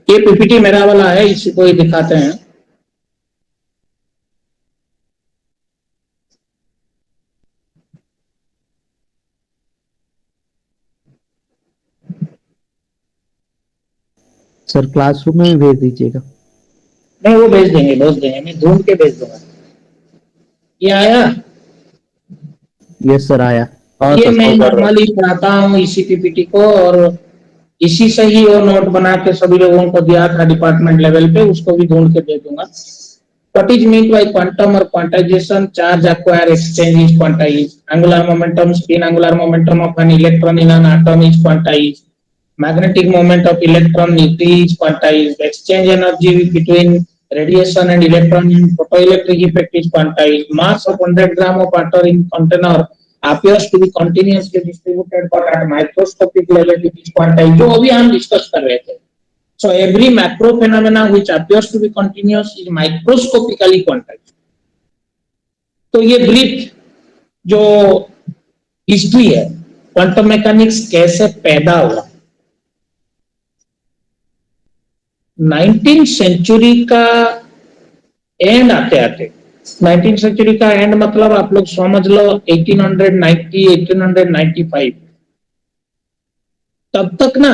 ये पीपीटी मेरा वाला है, इसी को ही दिखाते हैं। सर क्लासरूम में भी भेज दीजिएगा। नहीं, वो भेज देंगे, मैं ढूंढ के भेज दूंगा। ये आया? यस सर आया। ये मैं नॉर्मली पढ़ाता हूँ इसी पीपीटी को, और इसी से ही वो नोट बना के सभी लोगों को दिया था डिपार्टमेंट लेवल पे, उसको भी ढूंढ के दे दूंगा। What is meant by quantum or quantization? Charge acquire, exchange is quantized. Angular momentum, spin angular momentum of an electron in an atom is quantized. Magnetic moment of electron is quantized. Exchange energy between radiation and electron in photoelectric effect is quantized. Mass of 100 gram of water in container appears to be continuously distributed, but at microscopic level it is quantized. जो अभी हम डिस्कस कर रहे थे। So every macro phenomena which appears to be continuous is microscopically quantized. तो ये ब्रीफ जो हिस्ट्री है क्वांटम मैकेनिक्स कैसे पैदा हुआ। 19th सेंचुरी का एंड आते आते, 19th सेंचुरी का एंड मतलब आप लोग समझ लो 1890 1895, तब तक ना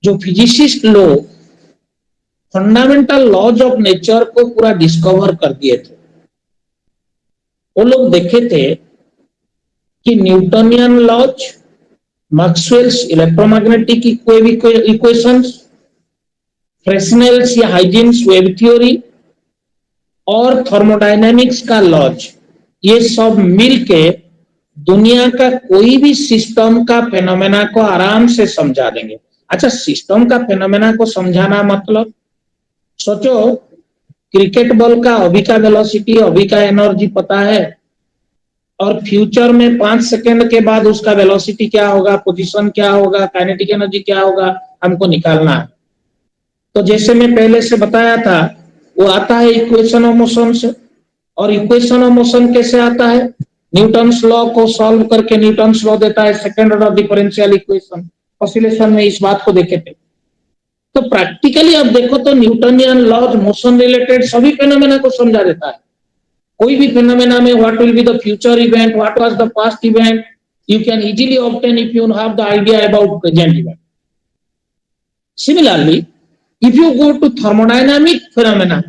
जो फिजिसिस्ट लोग फंडामेंटल लॉज ऑफ नेचर को पूरा डिस्कवर कर दिए थे, वो लोग देखे थे कि Newtonian laws, Maxwell's electromagnetic equations, Fresnel's या हाइजेंस वेव थ्योरी और थर्मोडायनेमिक्स का लॉज, ये सब मिलके दुनिया का कोई भी सिस्टम का फेनोमेना को आराम से समझा देंगे। अच्छा, सिस्टम का फेनोमेना को समझाना मतलब सोचो, क्रिकेट बॉल का अभी का वेलोसिटी, अभी का एनर्जी पता है, और फ्यूचर में 5 सेकंड के बाद उसका वेलोसिटी क्या होगा, पोजीशन क्या होगा, काइनेटिक एनर्जी क्या होगा, हमको निकालना है। तो जैसे मैं पहले से बताया था, वो आता है इक्वेशन ऑफ मोशन से। और इक्वेशन ऑफ मोशन कैसे आता है? न्यूटन्स लॉ को सॉल्व करके न्यूटन्स लॉ देता है second order differential equation. Oscillation में इस बात को देखे थे। तो प्रैक्टिकली अब देखो तो न्यूटनियन लॉज, मोशन रिलेटेड सभी फेनोमेना को समझा देता है। कोई भी फेनोमेना में what will be the future event, what was the past event, you can easily obtain if you have the idea about present event. Similarly, if you go to thermodynamic phenomena,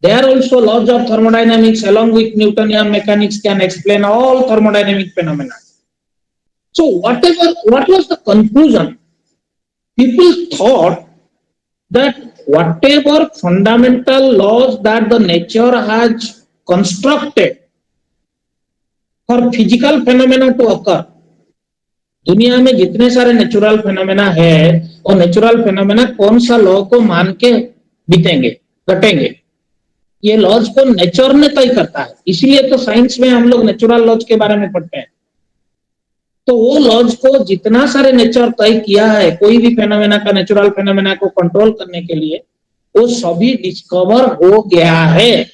There also laws of thermodynamics along with Newtonian mechanics can explain all thermodynamic phenomena. So what was the conclusion? People thought that whatever fundamental laws that the nature has constructed for physical phenomena to occur, दुनिया में जितने सारे नेचुरल फेनोमेना है वो नेचुरल फेनोमेना कौन सा लॉ को मान के बीतेंगे घटेंगे, ये लॉज को नेचर ने तय करता है। इसीलिए तो साइंस में हम लोग नेचुरल लॉज के बारे में पढ़ते हैं। तो वो लॉज को जितना सारे नेचर तय किया है कोई भी फेनोमेना का, नेचुरल फेनोमेना को कंट्रोल करने के लिए, वो सभी डिस्कवर हो गया है।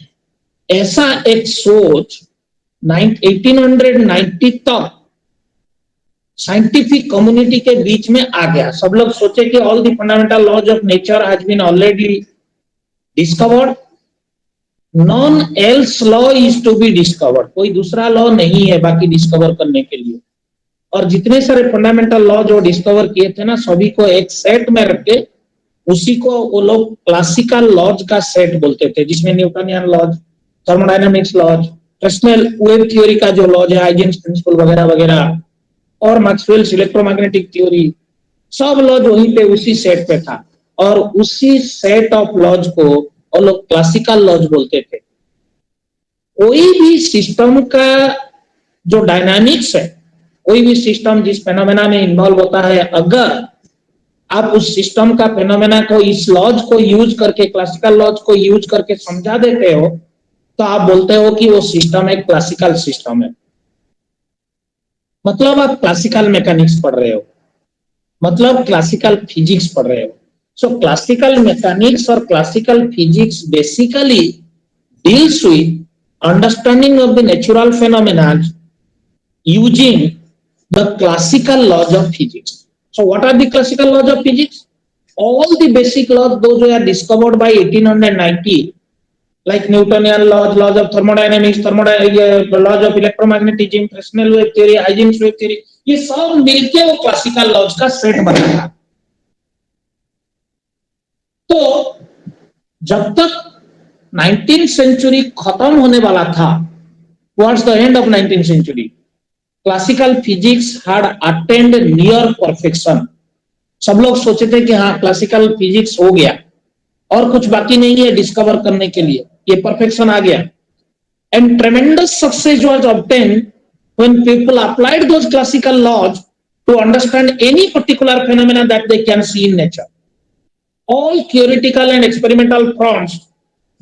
ऐसा एक सोच 1890 तक साइंटिफिक कम्युनिटी के बीच में आ गया। सब लोग सोचे कि all the fundamental laws of nature has been already discovered, none else law is to be discovered, कोई दूसरा लॉ नहीं है बाकी डिस्कवर करने के लिए। और जितने सारे फंडामेंटल लॉ जो डिस्कवर किए थे ना, सभी को एक सेट में रख के उसी को वो लोग क्लासिकल लॉज का सेट बोलते थे, जिसमें Newtonian laws, thermodynamics laws, Fresnel wave theory का जो लॉज है, हाइजेंस प्रिंसिपल वगैरह वगैरह, और मैक्सवेल्स इलेक्ट्रोमैग्नेटिक थ्योरी, सब लॉज वहीं पे उसी सेट पे था। और उसी सेट ऑफ लॉज को वो लोग क्लासिकल लॉज बोलते थे। कोई भी सिस्टम का जो डायनामिक्स है, कोई भी सिस्टम जिस फेनोमेना में इन्वॉल्व होता है, अगर आप उस सिस्टम का फेनोमेना को इस लॉज को यूज करके, क्लासिकल लॉज को यूज करके समझा देते हो, तो आप बोलते हो कि वो सिस्टम एक क्लासिकल सिस्टम है। मतलब आप क्लासिकल मैकेनिक्स पढ़ रहे हो, मतलब क्लासिकल फिजिक्स पढ़ रहे हो। सो क्लासिकल मैकेनिक्स और classical physics basically deals with understanding of the natural phenomena using the classical laws of physics. So what are the classical laws of physics? All the basic laws, those were discovered by 1890, like Newtonian laws, laws of thermodynamics, laws of electromagnetism, Fresnel wave theory, Huygens wave theory, ये सब मिलके वो classical laws का सेट बना। तो जब तक 19th century खत्म होने वाला था, towards the end of 19th century, classical physics had attained near perfection। सब लोग सोचे थे कि हाँ क्लासिकल फिजिक्स हो गया और कुछ बाकी नहीं है डिस्कवर करने के लिए, ये परफेक्शन आ गया। And ट्रेमेंडस success was obtained when people applied those classical laws to understand any particular phenomena that they can see in nature. All theoretical and experimental fronts,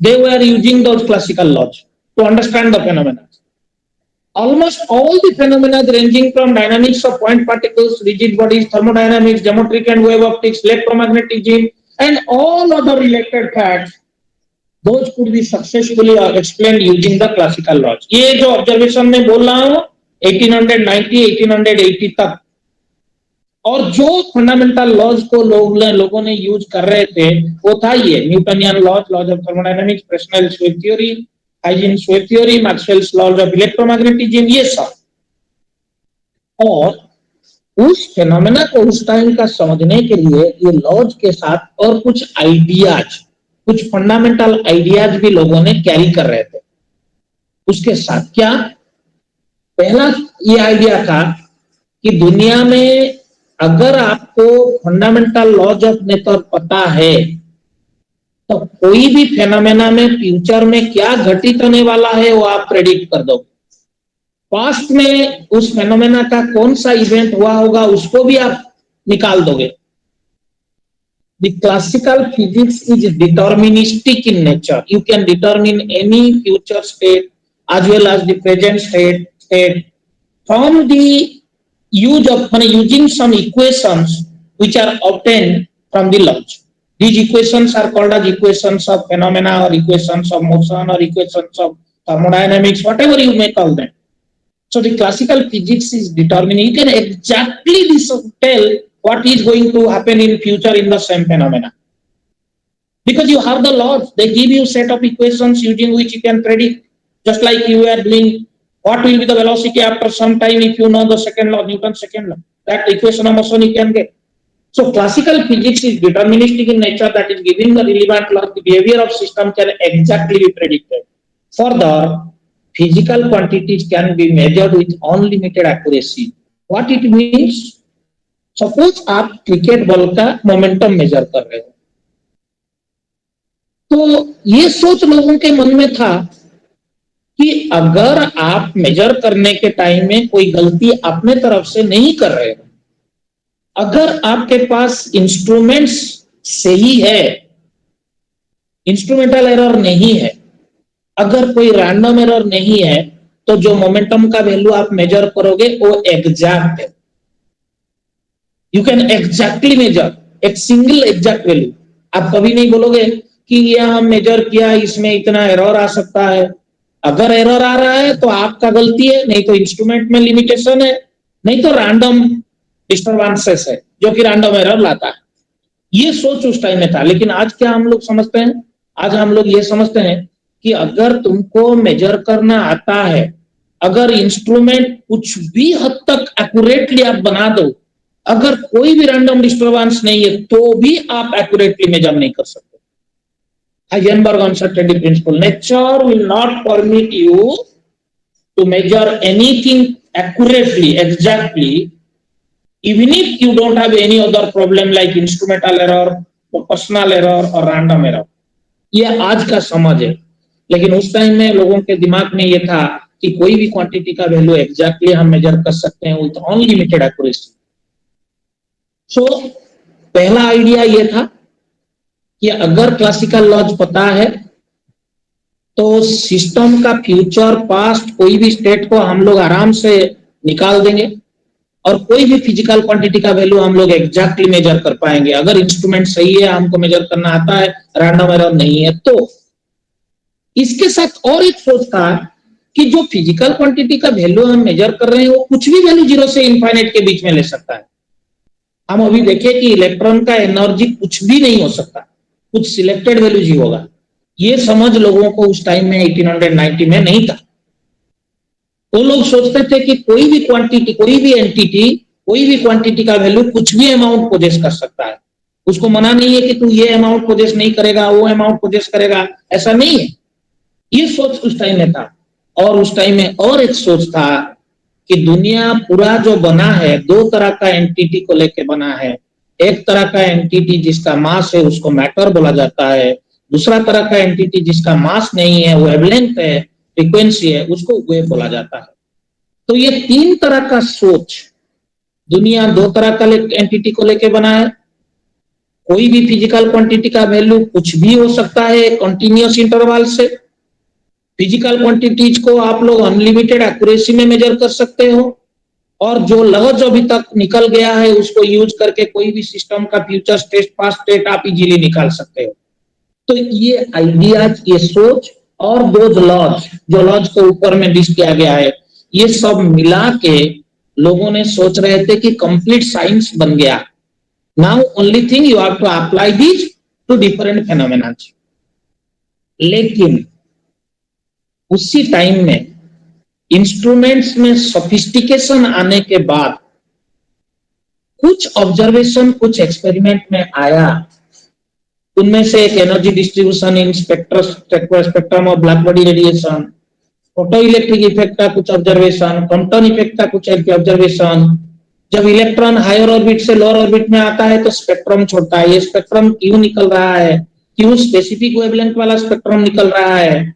they were using those classical laws to understand the phenomena. Almost all the phenomena ranging from dynamics of point particles, rigid bodies, thermodynamics, geometric and wave optics, electromagnetism, and all other related facts, those could be successfully explained using the classical laws. ये जो observation में बोल रहा हूँ 1890, 1880 तक, और जो फंडामेंटल लॉज को लोगों ने यूज कर रहे थे वो था ये Newtonian laws, laws of thermodynamics, Fresnel wave theory, Huygens wave theory, Maxwell's laws of electromagnetism, ये सब। और उस फेनोमेना को उस टाइम का समझने के लिए ये लॉज के साथ और कुछ आइडियाज, कुछ फंडामेंटल आइडियाज भी लोगों ने कैरी कर रहे थे। उसके साथ क्या, पहला ये आइडिया था कि दुनिया में अगर आपको फंडामेंटल लॉज ऑफ नेचर पता है तो कोई भी फेनोमेना में फ्यूचर में क्या घटित होने वाला है वो आप प्रेडिक्ट कर दो। पास्ट में उस फेनोमेना का कौन सा इवेंट हुआ होगा उसको भी आप निकाल दोगे। The classical physics is deterministic in nature. You can determine any future state as well as the present state from the use of using some equations which are obtained from the laws. These equations are called as equations of phenomena or equations of motion or equations of thermodynamics, whatever you may call them. So the classical physics is determining. You can exactly tell what is going to happen in future in the same phenomena. Because you have the laws, they give you set of equations using which you can predict. Just like you are doing what will be the velocity after some time if you know the second law, Newton's second law. That equation of motion you can get. So classical physics is deterministic in nature, that is giving the relevant law, the behavior of system can exactly be predicted. Further, physical quantities can be measured with unlimited accuracy. What it means? Suppose आप क्रिकेट बॉल का मोमेंटम मेजर कर रहे हो, तो ये सोच लोगों के मन में था कि अगर आप मेजर करने के टाइम में कोई गलती अपने तरफ से नहीं कर रहे हो, अगर आपके पास इंस्ट्रूमेंट्स सही है, इंस्ट्रूमेंटल एरर नहीं है, अगर कोई रैंडम एरर नहीं है, तो जो मोमेंटम का वैल्यू आप मेजर करोगे वो एग्जैक्ट है. यू कैन एग्जैक्टली मेजर एक सिंगल एग्जैक्ट वैल्यू. आप कभी नहीं बोलोगे कि ये हम मेजर किया, इसमें इतना एरर आ सकता है. अगर एरर आ रहा है तो आपका गलती है, नहीं तो इंस्ट्रूमेंट में लिमिटेशन है, नहीं तो रैंडम डिस्टर्बेंसेस है जो कि रैंडम एरर लाता है. ये सोच उस टाइम में था. लेकिन आज क्या हम लोग समझते हैं? आज हम लोग ये समझते हैं कि अगर तुमको मेजर करना आता है, अगर इंस्ट्रूमेंट कुछ भी हद तक एक्यूरेटली आप बना दो, अगर कोई भी रैंडम डिस्टर्बेंस नहीं है, तो भी आप एक्यूरेटली मेजर नहीं कर सकते. Heisenberg uncertainty principle. Nature will not permit you to measure anything accurately, exactly, even if you don't have any other problem like instrumental error, proportional error or random error. ये आज का समझ है. लेकिन उस टाइम में लोगों के दिमाग में ये था कि कोई भी क्वांटिटी का वैल्यू एग्जैक्टली हम मेजर कर सकते हैं विथ अनलिमिटेड एक्यूरेसी. सो पहला आइडिया ये था कि अगर क्लासिकल लॉज पता है तो सिस्टम का फ्यूचर पास्ट कोई भी स्टेट को हम लोग आराम से निकाल देंगे और कोई भी फिजिकल क्वांटिटी का वैल्यू हम लोग एग्जैक्टली मेजर कर पाएंगे. अगर इंस्ट्रूमेंट सही है, हमको मेजर करना आता है, रैंडम एरर नहीं है. तो इसके साथ और एक सोच था कि जो फिजिकल क्वांटिटी का वैल्यू हम मेजर कर रहे हैं वो कुछ भी वैल्यू 0 से इनफाइनाइट के बीच में ले सकता है. हम अभी देखें कि इलेक्ट्रॉन का एनर्जी कुछ भी नहीं हो सकता, कुछ सिलेक्टेड वैल्यूज ही होगा. ये समझ लोगों को उस टाइम में 1890 में नहीं था. तो लोग सोचते थे कि कोई भी क्वांटिटी, कोई भी एंटिटी, कोई भी क्वांटिटी का वैल्यू कुछ भी अमाउंट पोजेस कर सकता है. उसको मना नहीं है कि तू ये अमाउंट पोजेस नहीं करेगा, वो अमाउंट पोजेस करेगा, ऐसा नहीं है. ये सोच उस टाइम में था. और उस टाइम में और एक सोच था कि दुनिया पूरा जो बना है, दो तरह का एंटिटी को लेके बना है. एक तरह का एंटिटी जिसका मास है उसको मैटर बोला जाता है. दूसरा तरह का एंटिटी जिसका मास नहीं है, वेवलेंथ है, फ्रीक्वेंसी है, उसको वेव बोला जाता है. तो ये तीन तरह का सोच, दुनिया दो तरह का एंटिटी को लेके बना है. कोई भी फिजिकल क्वांटिटी का वैल्यू कुछ भी हो सकता है कंटिन्यूअस इंटरवल से. फिजिकल क्वांटिटीज को आप लोग अनलिमिटेड एक्यूरेसी में मेजर कर सकते हो और जो लहज अभी तक निकल गया है उसको यूज करके कोई भी सिस्टम का फ्यूचर स्टेट, पास्ट स्टेट आप इजीली निकाल सकते हो. तो ये आइडियाज, ये सोच और दो लॉज, जो लॉज को ऊपर में लिस्ट किया गया है, ये सब मिला के लोगों ने सोच रहे थे कि कंप्लीट साइंस बन गया. Now only thing you have to apply this to different phenomena. लेकिन उसी टाइम में इंस्ट्रूमेंट्स में सोफिस्टिकेशन आने के बाद कुछ ऑब्जर्वेशन, कुछ एक्सपेरिमेंट में आया. उनमें से एक energy distribution in spectrum of black body radiation, photo electric effect का कुछ ऑब्जर्वेशन, क्रॉम्पटन इफेक्ट का कुछ ऑब्जर्वेशन. जब इलेक्ट्रॉन हायर ऑर्बिट से लोअर ऑर्बिट में आता है तो स्पेक्ट्रम छोड़ता है. ये स्पेक्ट्रम क्यों निकल रहा है, क्यों स्पेसिफिक वेवलेंथ वाला स्पेक्ट्रम निकल रहा है,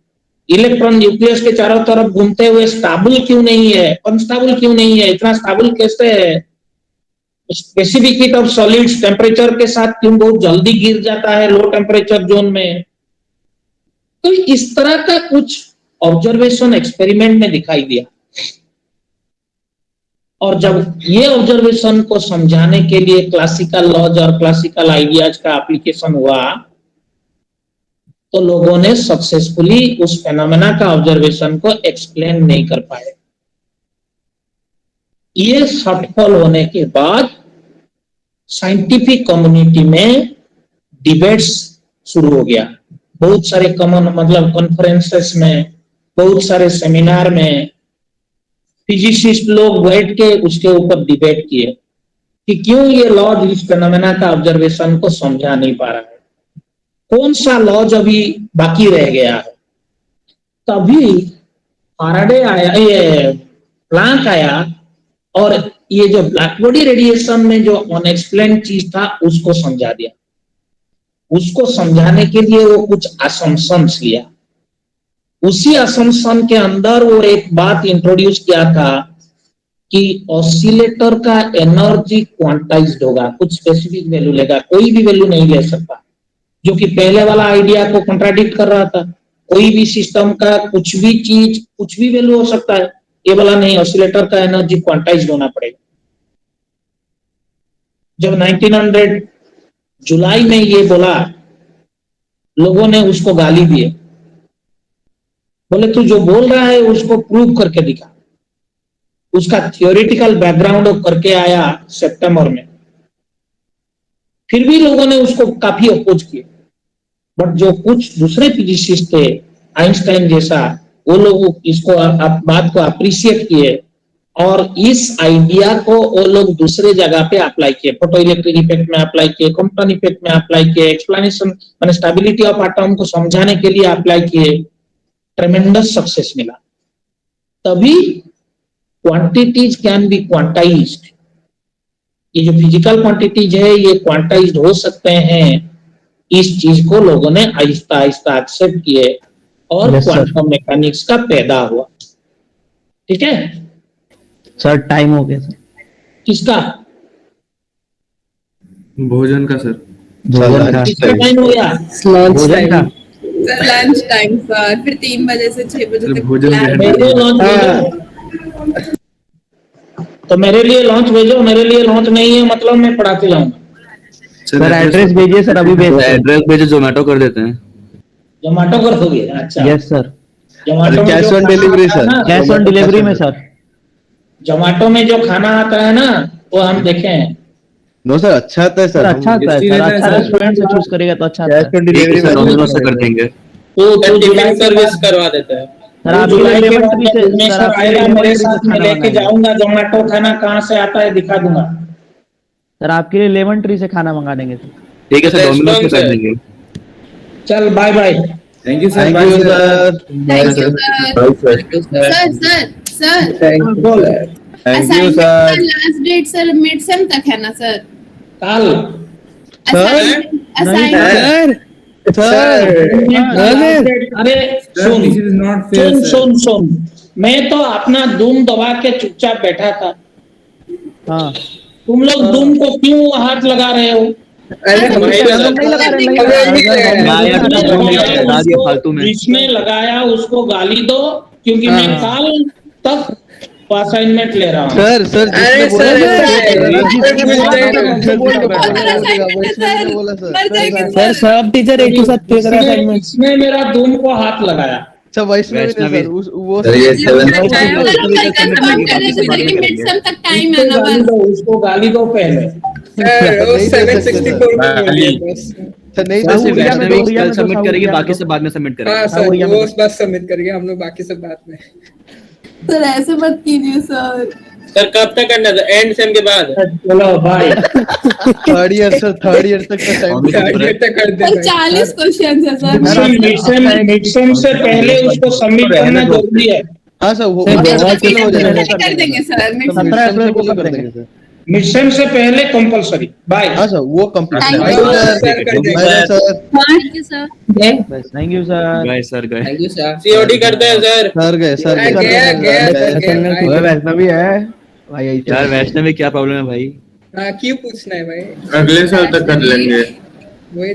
इलेक्ट्रॉन न्यूक्लियस के चारों तरफ घूमते हुए स्टेबल क्यों नहीं है, अनस्टेबल क्यों नहीं है, इतना स्टेबल कैसे है, specific heat of solids temperature के साथ क्यों बहुत जल्दी गिर जाता है लो टेम्परेचर जोन में. तो इस तरह का कुछ ऑब्जर्वेशन एक्सपेरिमेंट में दिखाई दिया. और जब ये ऑब्जर्वेशन को समझाने के लिए क्लासिकल लॉज और क्लासिकल आइडियाज का एप्लीकेशन हुआ तो लोगों ने सक्सेसफुली उस फेनोमेना का ऑब्जर्वेशन को एक्सप्लेन नहीं कर पाए. ये सफल होने के बाद साइंटिफिक कम्युनिटी में डिबेट्स शुरू हो गया. बहुत सारे मतलब कॉन्फ्रेंसेस में, बहुत सारे सेमिनार में फिजिसिस्ट लोग बैठ के उसके ऊपर डिबेट किए कि क्यों ये लॉज इस फेनोमेना का ऑब्जर्वेशन को समझा नहीं पा रहा है, कौन सा लॉज अभी बाकी रह गया है। तभी फैराडे आया, ये प्लैंक आया और ये जो ब्लैक बॉडी रेडिएशन में जो अनएक्सप्लेन्ड चीज था उसको समझा दिया। उसको समझाने के लिए वो कुछ असम्पशंस लिया, उसी असम्पशन के अंदर वो एक बात इंट्रोड्यूस किया था कि ऑसिलेटर का एनर्जी क्वांटाइज्ड होगा, कुछ स्पेसिफिक वैल्यू लेगा, कोई भी वैल्यू नहीं ले सकता, जो कि पहले वाला आइडिया को कॉन्ट्राडिक्ट कर रहा था। कोई भी सिस्टम का कुछ भी चीज कुछ भी वैल्यू हो सकता है, ये वाला नहीं, ऑसिलेटर का एनर्जी क्वांटाइज्ड होना पड़ेगा। जब 1900 जुलाई में ये बोला, लोगों ने उसको गाली दिए, बोले तू जो बोल रहा है उसको प्रूव करके दिखा। उसका थियोरेटिकल बैकग्राउंड करके आया सितंबर में, फिर भी लोगों ने उसको काफी अपोज किए। बट जो कुछ दूसरे फिजिसिस्ट थे, आइंस्टाइन जैसा, वो लोग इसको बात को अप्रिशिएट किए और इस आइडिया को वो लोग दूसरे जगह पे अप्लाई किए, फोटो इलेक्ट्रिक इफेक्ट में अप्लाई किए, कॉम्पटन इफेक्ट में अप्लाई किए, एक्सप्लेनेशन माने स्टेबिलिटी ऑफ एटम को समझाने के लिए अप्लाई किए। ट्रेमेंडस सक्सेस मिला। तभी क्वांटिटीज कैन बी क्वांटाइज्ड, ये जो फिजिकल क्वांटिटीज है ये क्वांटाइज्ड हो सकते हैं। इस चीज को लोगों ने आहिस्ता आहिस्ता एक्सेप्ट किए और क्वांटम मैकेनिक्स का पैदा हुआ। ठीक है सर, टाइम हो गया सर। किसका? भोजन का सर। भोजन का किसका टाइम हो गया? भोजन का सर लंच टाइम सर, फिर 3 बजे से 6 बजे तक भोजन plan ग्रहण मेरे लॉन्च भेजो, तो मेरे लिए लॉन्च भेजो। मेरे लिए लॉन्च नहीं है मतलब मैं पढ़ाते जाऊंगा। सर एड्रेस भेजिए सर, अभी भेज एड्रेस भेजो, जोमेटो कर देते हैं। जोमेटो कर दोगे? अच्छा, यस सर। जोमेटो में कैश जो ऑन खाना डिलीवरी आता है सर। ना, कैश ऑन डिलीवरी में सर। जोमेटो में जो खाना आता है ना वो हम देखे हैं। नो सर, अच्छा आता है सर सर। अच्छा आता है सर, अच्छा रेस्टोरेंट से चूज करेगा तो अच्छा आता कैश है। ऑन डिलीवरी में डोमिनोज से कर देंगे। तो जुलाई सर्विस करवा देता है। सर आपके लिए लेमन ट्री से, सर आपके लिए आएगा लेमन मेरे ट्री से साथ, मैं खाना लेके मंगाएंगे। जाऊंगा। जोमेटो खाना कहाँ से आता है दिखा दूंगा। सर आपके लिए लेमन ट्री से खाना मंगा देंगे सर। ठीक है सर, डोमिनोज से कर देंगे। चल bye bye. Thank you thank you sir. Thank you sir. Sir thank you sir. Last date sir mid sem तक है ना सर? कल असाइनमेंट सर अरे सुन, मैं तो अपना दूम दबा के चुपचाप बैठा था। हाँ तुम लोग दूम को क्यों हाथ लगा रहे हो? फालतू में जिसने लगाया उसको गाली दो, क्योंकि मैं कल तक असाइनमेंट ले रहा हूँ। सर सर अरे सर, सब टीचर एक ही साथ फेंक रहे हैं असाइनमेंट। इसने मेरा दूम को हाथ लगाया। अच्छा वैष्णवी ने सर वो मिड सेम तक टाइम है ना बस। उसको गाली दो पहले। सर 764 सर नहीं सर, तो उड़िया में दो, कल में सबमिट दो, करेंगे, उड़िया बाकी में सब बाद में सबमिट करेंगे। हाँ सर, वो बस सबमिट करिए, हम लोग बाकी सब बाद में। सर ऐसे मत कीजिए सर। सर कब तक करना था? एंड सेम के बाद? चलो भाई। Third year sir, third year तक का टाइम। ये तक कर दे सर भाई। 40 क्वेश्चन है सर। मिशन से पहले उसको सबमिट करना जरूरी है। हाँ सर वो सर, हो गोवा जाएगा। कर देंगे सर। 17 अप्रैल को कर देंगे। सर। मिशन से पहले कंपलसरी। बाय। हाँ सर वो complete Thank thank you, you sir. Sir. कर देंगे। Bye sir. Thank you sir. बस थैंक यू सर। गए सर, गए। Thank you sir. सीओडी करते हैं सर। सर गए सर गया। वैष्णवी है भाई। यार वैष्णव में क्या प्रॉब्लम है भाई? हाँ क्यों पूछना है भाई? अगले साल तक कर लेंगे। वही